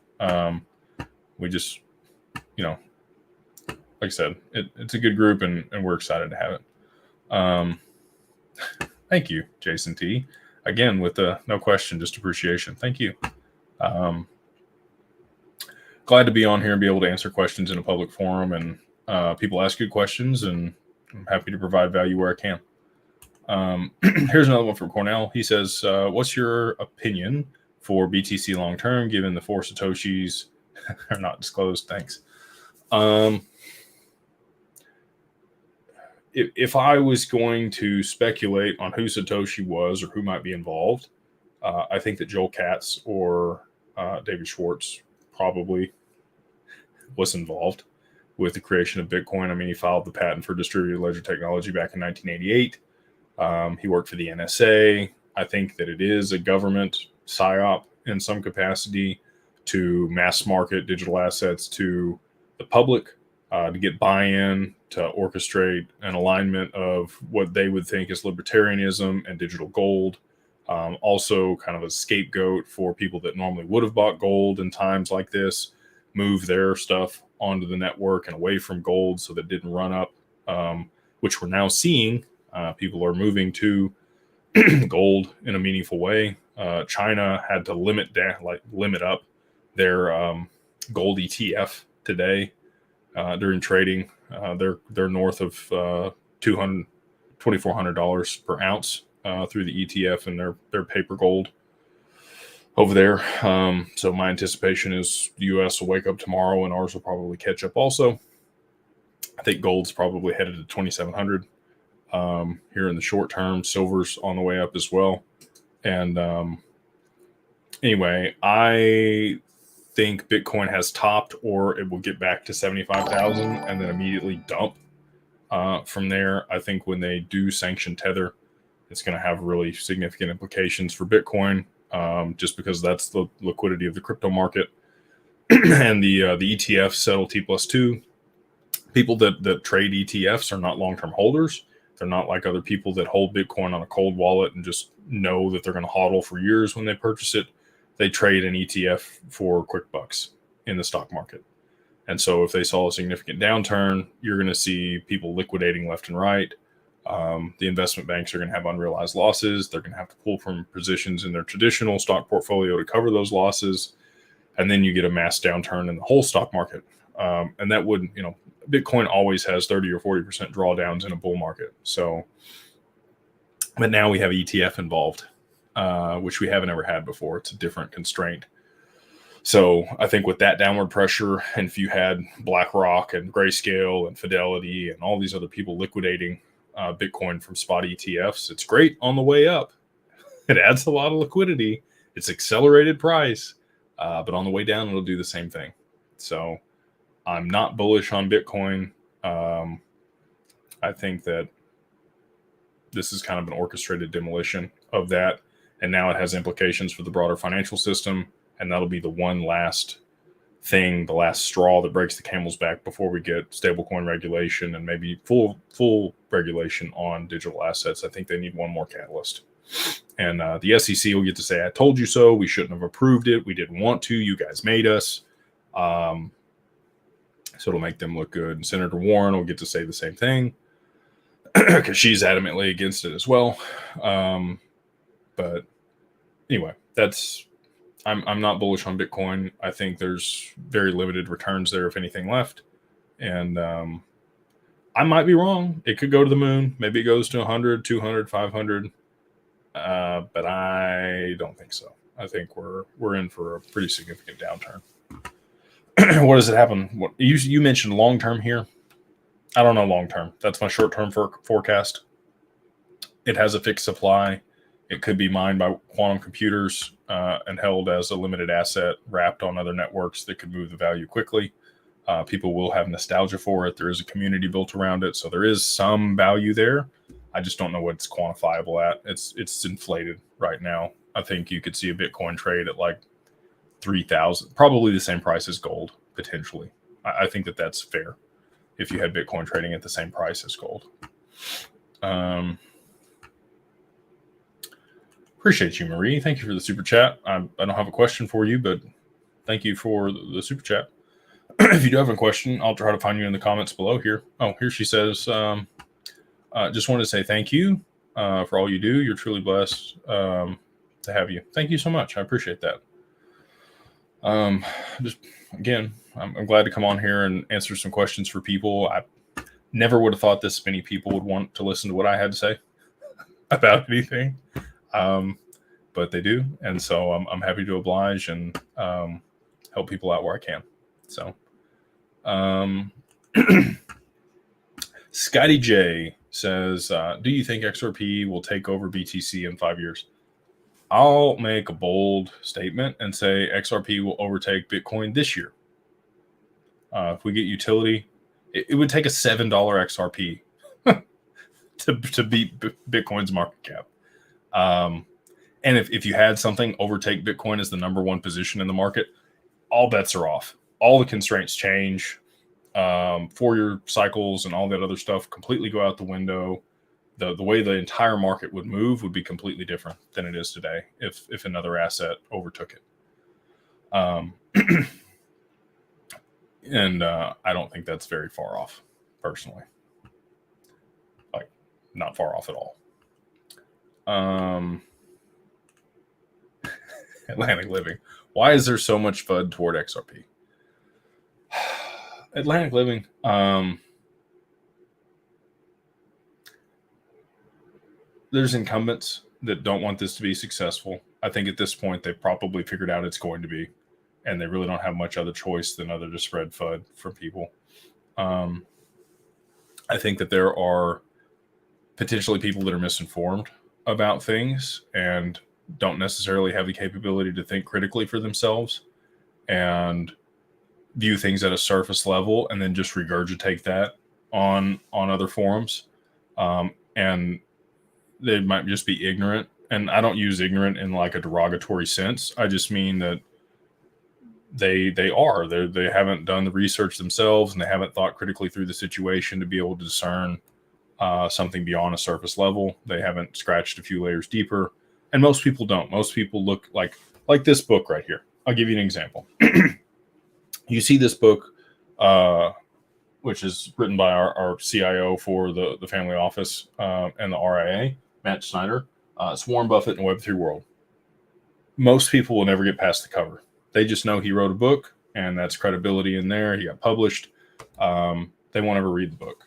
We just, like I said, it's a good group, and we're excited to have it. Thank you, Jason T. Again, with the no question, just appreciation. Thank you. Glad to be on here and be able to answer questions in a public forum, and people ask good questions, and I'm happy to provide value where I can. Here's another one from Cornell. He says, what's your opinion for BTC long term, given the 4 Satoshis are not disclosed? Thanks. If I was going to speculate on who Satoshi was or who might be involved, I think that Joel Katz or David Schwartz probably was involved with the creation of Bitcoin. I mean, he filed the patent for distributed ledger technology back in 1988. He worked for the NSA. I think that it is a government psyop in some capacity to mass market digital assets to the public, to get buy-in, to orchestrate an alignment of what they would think is libertarianism and digital gold. Also kind of a scapegoat for people that normally would have bought gold in times like this, move their stuff onto the network and away from gold so that it didn't run up, which we're now seeing. People are moving to gold in a meaningful way. China had to limit up their gold ETF today during trading. They're north of $2,400 per ounce through the ETF and their paper gold over there. So my anticipation is the U.S. will wake up tomorrow and ours will probably catch up also. I think gold's probably headed to 2,700 here in the short term. Silver's on the way up as well. And anyway, I think Bitcoin has topped, or it will get back to 75,000 and then immediately dump from there. I think when they do sanction Tether, It's going to have really significant implications for Bitcoin, just because that's the liquidity of the crypto market. And the ETF settle T+2. People that trade ETFs are not long-term holders. They're not like other people that hold Bitcoin on a cold wallet and just know that they're going to hodl for years when they purchase it. They trade an ETF for quick bucks in the stock market. And so if they saw a significant downturn, you're going to see people liquidating left and right. The investment banks are going to have unrealized losses. They're going to have to pull from positions in their traditional stock portfolio to cover those losses. And then you get a mass downturn in the whole stock market. And that would, Bitcoin always has 30 or 40% drawdowns in a bull market. So, but now we have ETF involved, which we haven't ever had before. It's a different constraint. So I think with that downward pressure, and if you had BlackRock and Grayscale and Fidelity and all these other people liquidating Bitcoin from spot ETFs, it's great on the way up. It adds a lot of liquidity. It's accelerated price, but on the way down, it'll do the same thing. So I'm not bullish on Bitcoin. I think that this is kind of an orchestrated demolition of that. And now it has implications for the broader financial system. And that'll be the one last thing, the last straw that breaks the camel's back before we get stablecoin regulation and maybe full regulation on digital assets. I think they need one more catalyst. And the SEC will get to say, I told you so. We shouldn't have approved it. We didn't want to. You guys made us. So it'll make them look good. And Senator Warren will get to say the same thing because she's adamantly against it as well. But anyway, I'm not bullish on Bitcoin. I think there's very limited returns there, if anything, left. And I might be wrong. It could go to the moon. Maybe it goes to 100, 200, 500. But I don't think so. I think we're in for a pretty significant downturn. What does it happen? What you mentioned long term here? I don't know long term. That's my short term forecast. It has a fixed supply. It could be mined by quantum computers and held as a limited asset wrapped on other networks that could move the value quickly. People will have nostalgia for it. There is a community built around it. So there is some value there. I just don't know what it's quantifiable at. It's inflated right now. I think you could see a Bitcoin trade at like 3,000, probably the same price as gold, potentially. I think that's fair if you had Bitcoin trading at the same price as gold. Appreciate you, Marie. Thank you for the super chat. I don't have a question for you, but thank you for the super chat. If you do have a question, I'll try to find you in the comments below here. Oh, here she says, just wanted to say thank you for all you do. You're truly blessed to have you. Thank you so much. I appreciate that. Just again, I'm glad to come on here and answer some questions for people. I never would have thought this many people would want to listen to what I had to say about anything. But they do. And so I'm happy to oblige and help people out where I can. So Scotty J says, do you think XRP will take over BTC in 5 years? I'll make a bold statement and say XRP will overtake Bitcoin this year. If we get utility, it would take a $7 XRP to beat Bitcoin's market cap. And if you had something overtake Bitcoin as the number one position in the market, all bets are off. All the constraints change. 4-year cycles and all that other stuff completely go out the window. The way the entire market would move would be completely different than it is today if another asset overtook it. And I don't think that's very far off, personally. Like, not far off at all. Atlantic Living. Why is there so much FUD toward XRP? Atlantic Living. There's incumbents that don't want this to be successful. I think at this point they've probably figured out it's going to be, and they really don't have much other choice than other to spread FUD from people. I think that there are potentially people that are misinformed about things and don't necessarily have the capability to think critically for themselves and view things at a surface level and then just regurgitate that on other forums. And they might just be ignorant. And I don't use ignorant in like a derogatory sense. I just mean that they haven't done the research themselves, and they haven't thought critically through the situation to be able to discern something beyond a surface level. They haven't scratched a few layers deeper, and most people don't. Most people look like this book right here. I'll give you an example. You see this book, which is written by our CIO for the family office and the RIA, Matt Snyder. It's Warren Buffett in the Web3 world. Most people will never get past the cover. They just know he wrote a book, and that's credibility in there. He got published. They won't ever read the book.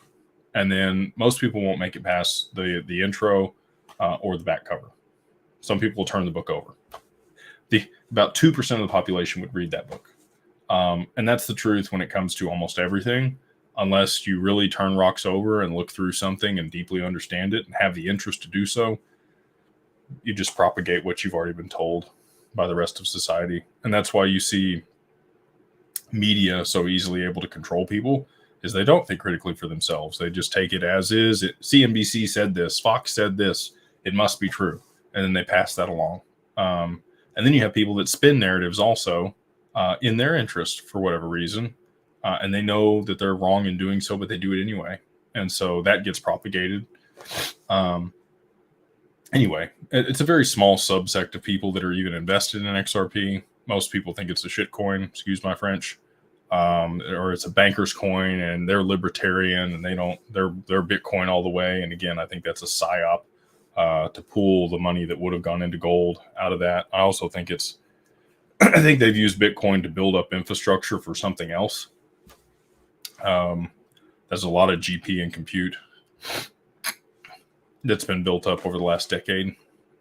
And then most people won't make it past the intro or the back cover. Some people will turn the book over. About 2% of the population would read that book. And that's the truth when it comes to almost everything. Unless you really turn rocks over and look through something and deeply understand it and have the interest to do so, you just propagate what you've already been told by the rest of society. And that's why you see media so easily able to control people, is they don't think critically for themselves. They just take it as is. CNBC said this, Fox said this, it must be true. And then they pass that along. And then you have people that spin narratives also in their interest for whatever reason. And they know that they're wrong in doing so, but they do it anyway. And so that gets propagated. Anyway, it's a very small subsect of people that are even invested in XRP. Most people think it's a shit coin, excuse my French, or it's a banker's coin, and they're libertarian, and they're Bitcoin all the way. And again, I think that's a psyop to pull the money that would have gone into gold out of that. I also think I think they've used Bitcoin to build up infrastructure for something else. There's a lot of GP and compute that's been built up over the last decade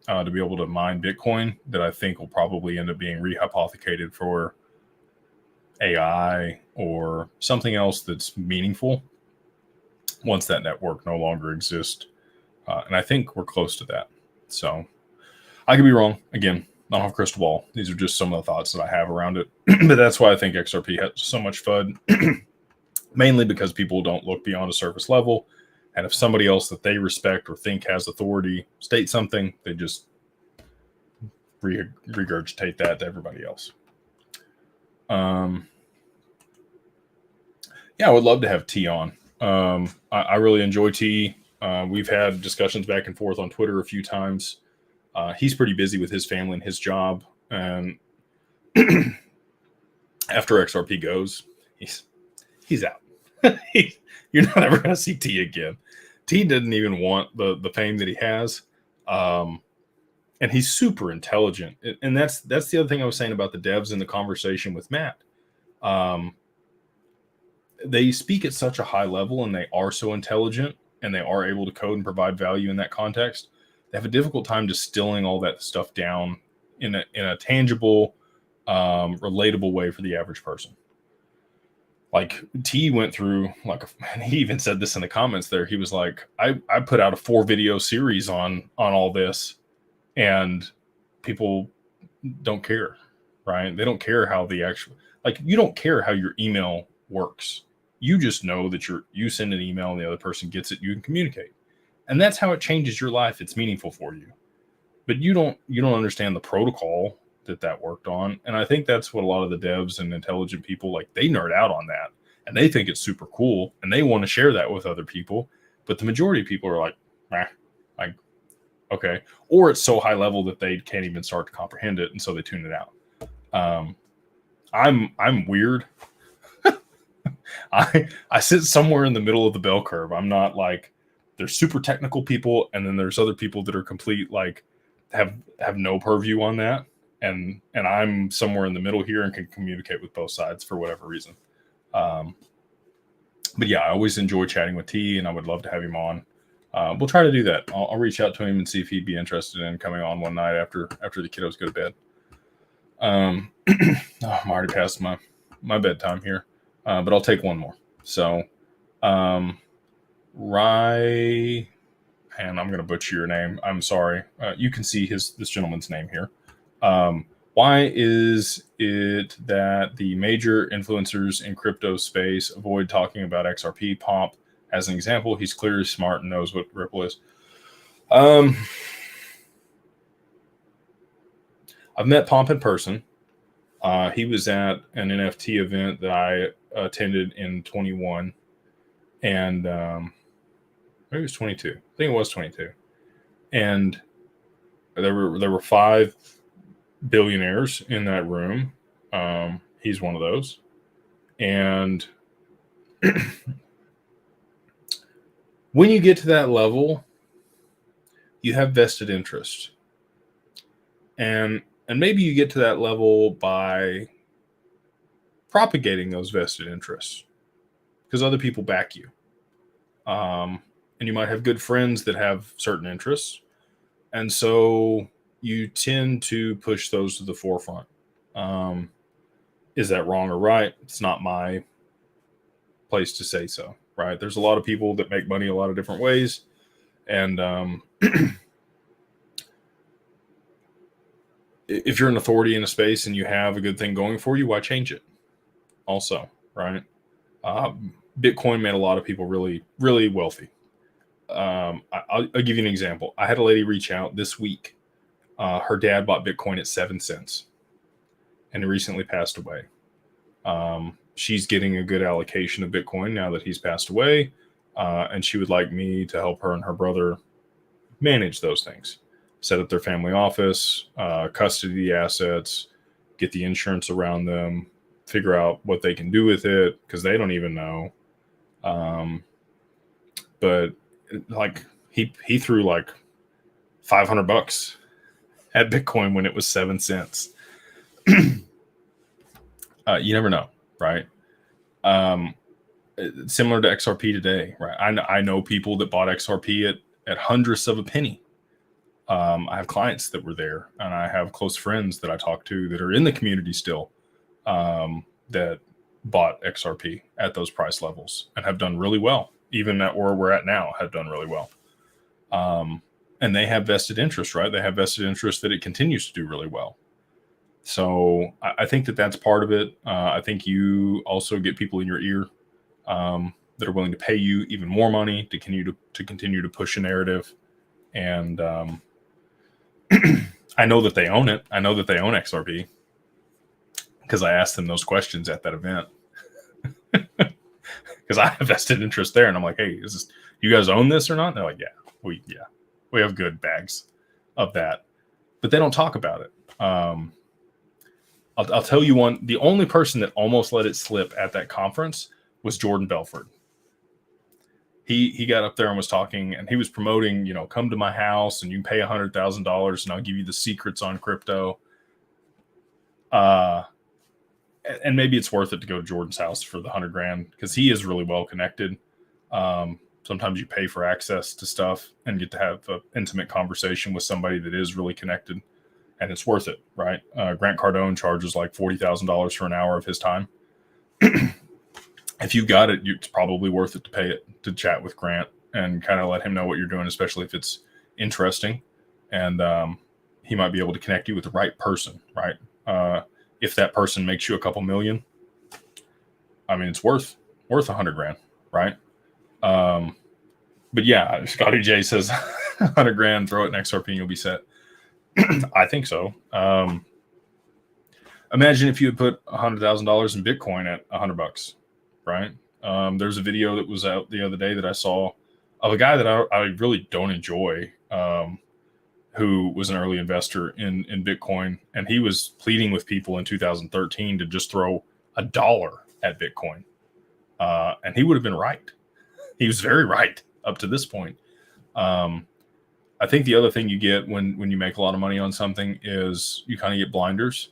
to be able to mine Bitcoin that I think will probably end up being rehypothecated for AI or something else that's meaningful once that network no longer exists. And I think we're close to that. So I could be wrong. Again, I don't have a crystal ball. These are just some of the thoughts that I have around it. But that's why I think XRP has so much FUD, mainly because people don't look beyond a surface level. And if somebody else that they respect or think has authority states something, they just regurgitate that to everybody else. Yeah, I would love to have T on. I really enjoy T. We've had discussions back and forth on Twitter a few times. He's pretty busy with his family and his job. And after XRP goes, he's out. You're not ever going to see T again. T didn't even want the fame that he has. And he's super intelligent. And that's the other thing I was saying about the devs in the conversation with Matt. They speak at such a high level, and they are so intelligent, and they are able to code and provide value in that context. They have a difficult time distilling all that stuff down in a tangible, relatable way for the average person. Like T went through, and he even said this in the comments there. He was like, I put out a 4-video series on all this, and people don't care, right? They don't care how you don't care how your email works. You just know that you send an email and the other person gets it, you can communicate. And that's how it changes your life. It's meaningful for you. But you don't understand the protocol that worked on. And I think that's what a lot of the devs and intelligent people, they nerd out on that, and they think it's super cool, and they want to share that with other people. But the majority of people are like, okay. Or it's so high level that they can't even start to comprehend it, and so they tune it out. I'm weird. I sit somewhere in the middle of the bell curve. I'm not there's super technical people, and then there's other people that are complete, have no purview on that. And I'm somewhere in the middle here and can communicate with both sides for whatever reason. But yeah, I always enjoy chatting with T, and I would love to have him on. We'll try to do that. I'll reach out to him and see if he'd be interested in coming on one night after the kiddos go to bed. I'm already past my bedtime here, but I'll take one more. So, Rye, and I'm going to butcher your name. I'm sorry. You can see this gentleman's name here. Why is it that the major influencers in crypto space avoid talking about XRP? Pomp, as an example, he's clearly smart and knows what Ripple is. Um, I've met Pomp in person. He was at an NFT event that I attended in 21, and maybe it was 22. I think it was 22. And there were 5 billionaires in that room. He's one of those, and when you get to that level, you have vested interest, and maybe you get to that level by propagating those vested interests because other people back you. And you might have good friends that have certain interests. And so you tend to push those to the forefront. Is that wrong or right? It's not my place to say so, right? There's a lot of people that make money a lot of different ways. And if you're an authority in a space and you have a good thing going for you, why change it? Also, right? Bitcoin made a lot of people really, really wealthy. I'll give you an example. I had a lady reach out this week. Her dad bought Bitcoin at 7 cents and he recently passed away. She's getting a good allocation of Bitcoin now that he's passed away. And she would like me to help her and her brother manage those things, set up their family office, custody the assets, get the insurance around them, figure out what they can do with it because they don't even know. But like he threw like $500 at Bitcoin when it was 7 cents. You never know, right? Similar to XRP today, right? I know people that bought XRP at hundredths of a penny. I have clients that were there, and I have close friends that I talk to that are in the community still that bought XRP at those price levels and have done really well. Even at where we're at now, have done really well. And they have vested interest, right? They have vested interest that it continues to do really well. So I think that that's part of it. I think you also get people in your ear that are willing to pay you even more money to continue to push a narrative. And I know that they own it. I know that they own XRP because I asked them those questions at that event. Because I have vested interest there, and I'm like, "Hey, you guys own this or not?" And they're like, "Yeah, we have good bags of that," but they don't talk about it. I'll tell you one. The only person that almost let it slip at that conference was Jordan Belfort. He got up there and was talking, and he was promoting, come to my house and you can pay $100,000 and I'll give you the secrets on crypto. And maybe it's worth it to go to Jordan's house for the $100,000 because he is really well connected. Sometimes you pay for access to stuff and get to have an intimate conversation with somebody that is really connected, and it's worth it, right? Grant Cardone charges like $40,000 for an hour of his time. If you got it, it's probably worth it to pay it to chat with Grant and kind of let him know what you're doing, especially if it's interesting. And he might be able to connect you with the right person, right? If that person makes you a couple million, I mean, it's worth $100,000, right? But yeah, Scotty J says $100,000, throw it in XRP and you'll be set. I think so. Imagine if you had put $100,000 in Bitcoin at $100, right? There's a video that was out the other day that I saw of a guy that I really don't enjoy, who was an early investor in Bitcoin, and he was pleading with people in 2013 to just throw $1 at Bitcoin, and he would have been right. He was very right up to this point. I think the other thing you get when you make a lot of money on something is you kind of get blinders.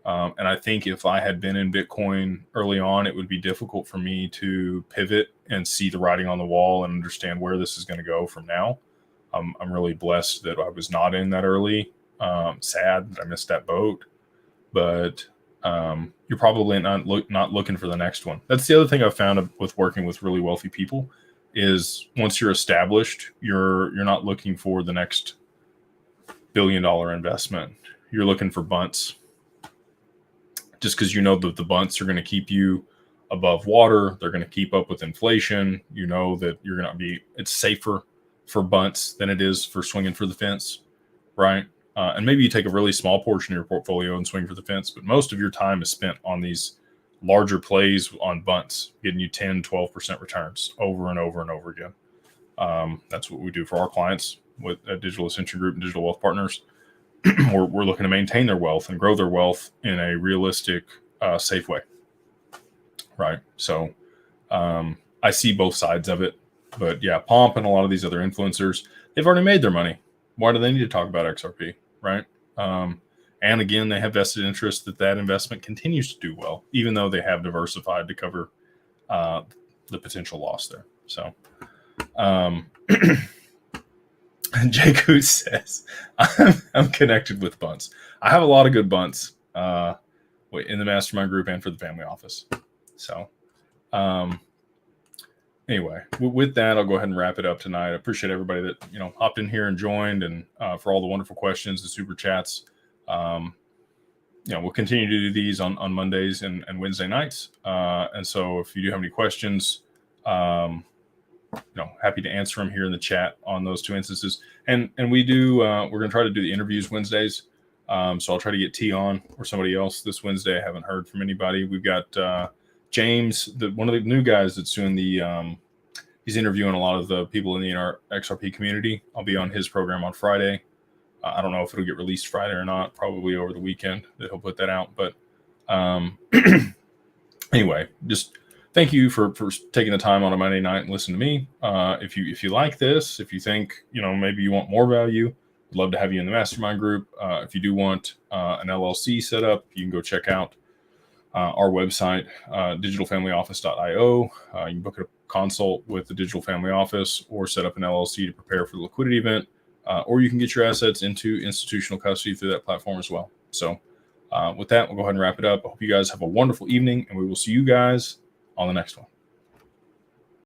And I think if I had been in Bitcoin early on, it would be difficult for me to pivot and see the writing on the wall and understand where this is going to go from now. I'm really blessed that I was not in that early. Sad that I missed that boat, but you're probably not looking for the next one. That's the other thing I've found with working with really wealthy people is once you're established, you're not looking for the next $1 billion investment. You're looking for bunts. Just because you know that the bunts are going to keep you above water, they're going to keep up with inflation. You know that you're going to be, it's safer for bunts than it is for swinging for the fence, right? And maybe you take a really small portion of your portfolio and swing for the fence, but most of your time is spent on these larger plays on bunts, getting you 10, 12% returns over and over and over again. That's what we do for our clients with Digital Ascension Group and Digital Wealth Partners. We're looking to maintain their wealth and grow their wealth in a realistic, safe way, right? So I see both sides of it. But yeah, Pomp and a lot of these other influencers, they've already made their money. Why do they need to talk about XRP, right? And again, they have vested interest that investment continues to do well, even though they have diversified to cover the potential loss there. So Jake Hoot says, I'm connected with bunts. I have a lot of good bunts in the Mastermind group and for the family office. So anyway, with that, I'll go ahead and wrap it up tonight. I appreciate everybody that, hopped in here and joined, and for all the wonderful questions, the super chats. We'll continue to do these on Mondays and Wednesday nights. And so if you do have any questions, happy to answer them here in the chat on those two instances. And we do, we're going to try to do the interviews Wednesdays. So I'll try to get T on or somebody else this Wednesday. I haven't heard from anybody. We've got James, one of the new guys that's doing he's interviewing a lot of the people in the XRP community. I'll be on his program on Friday. I don't know if it'll get released Friday or not, probably over the weekend that he'll put that out. But anyway, just thank you for taking the time on a Monday night and listen to me. If you like this, if you think, maybe you want more value, I'd love to have you in the Mastermind group. If you do want an LLC set up, you can go check out our website, digitalfamilyoffice.io. You can book a consult with the Digital Family Office or set up an LLC to prepare for the liquidity event. Or you can get your assets into institutional custody through that platform as well. So with that, we'll go ahead and wrap it up. I hope you guys have a wonderful evening, and we will see you guys on the next one.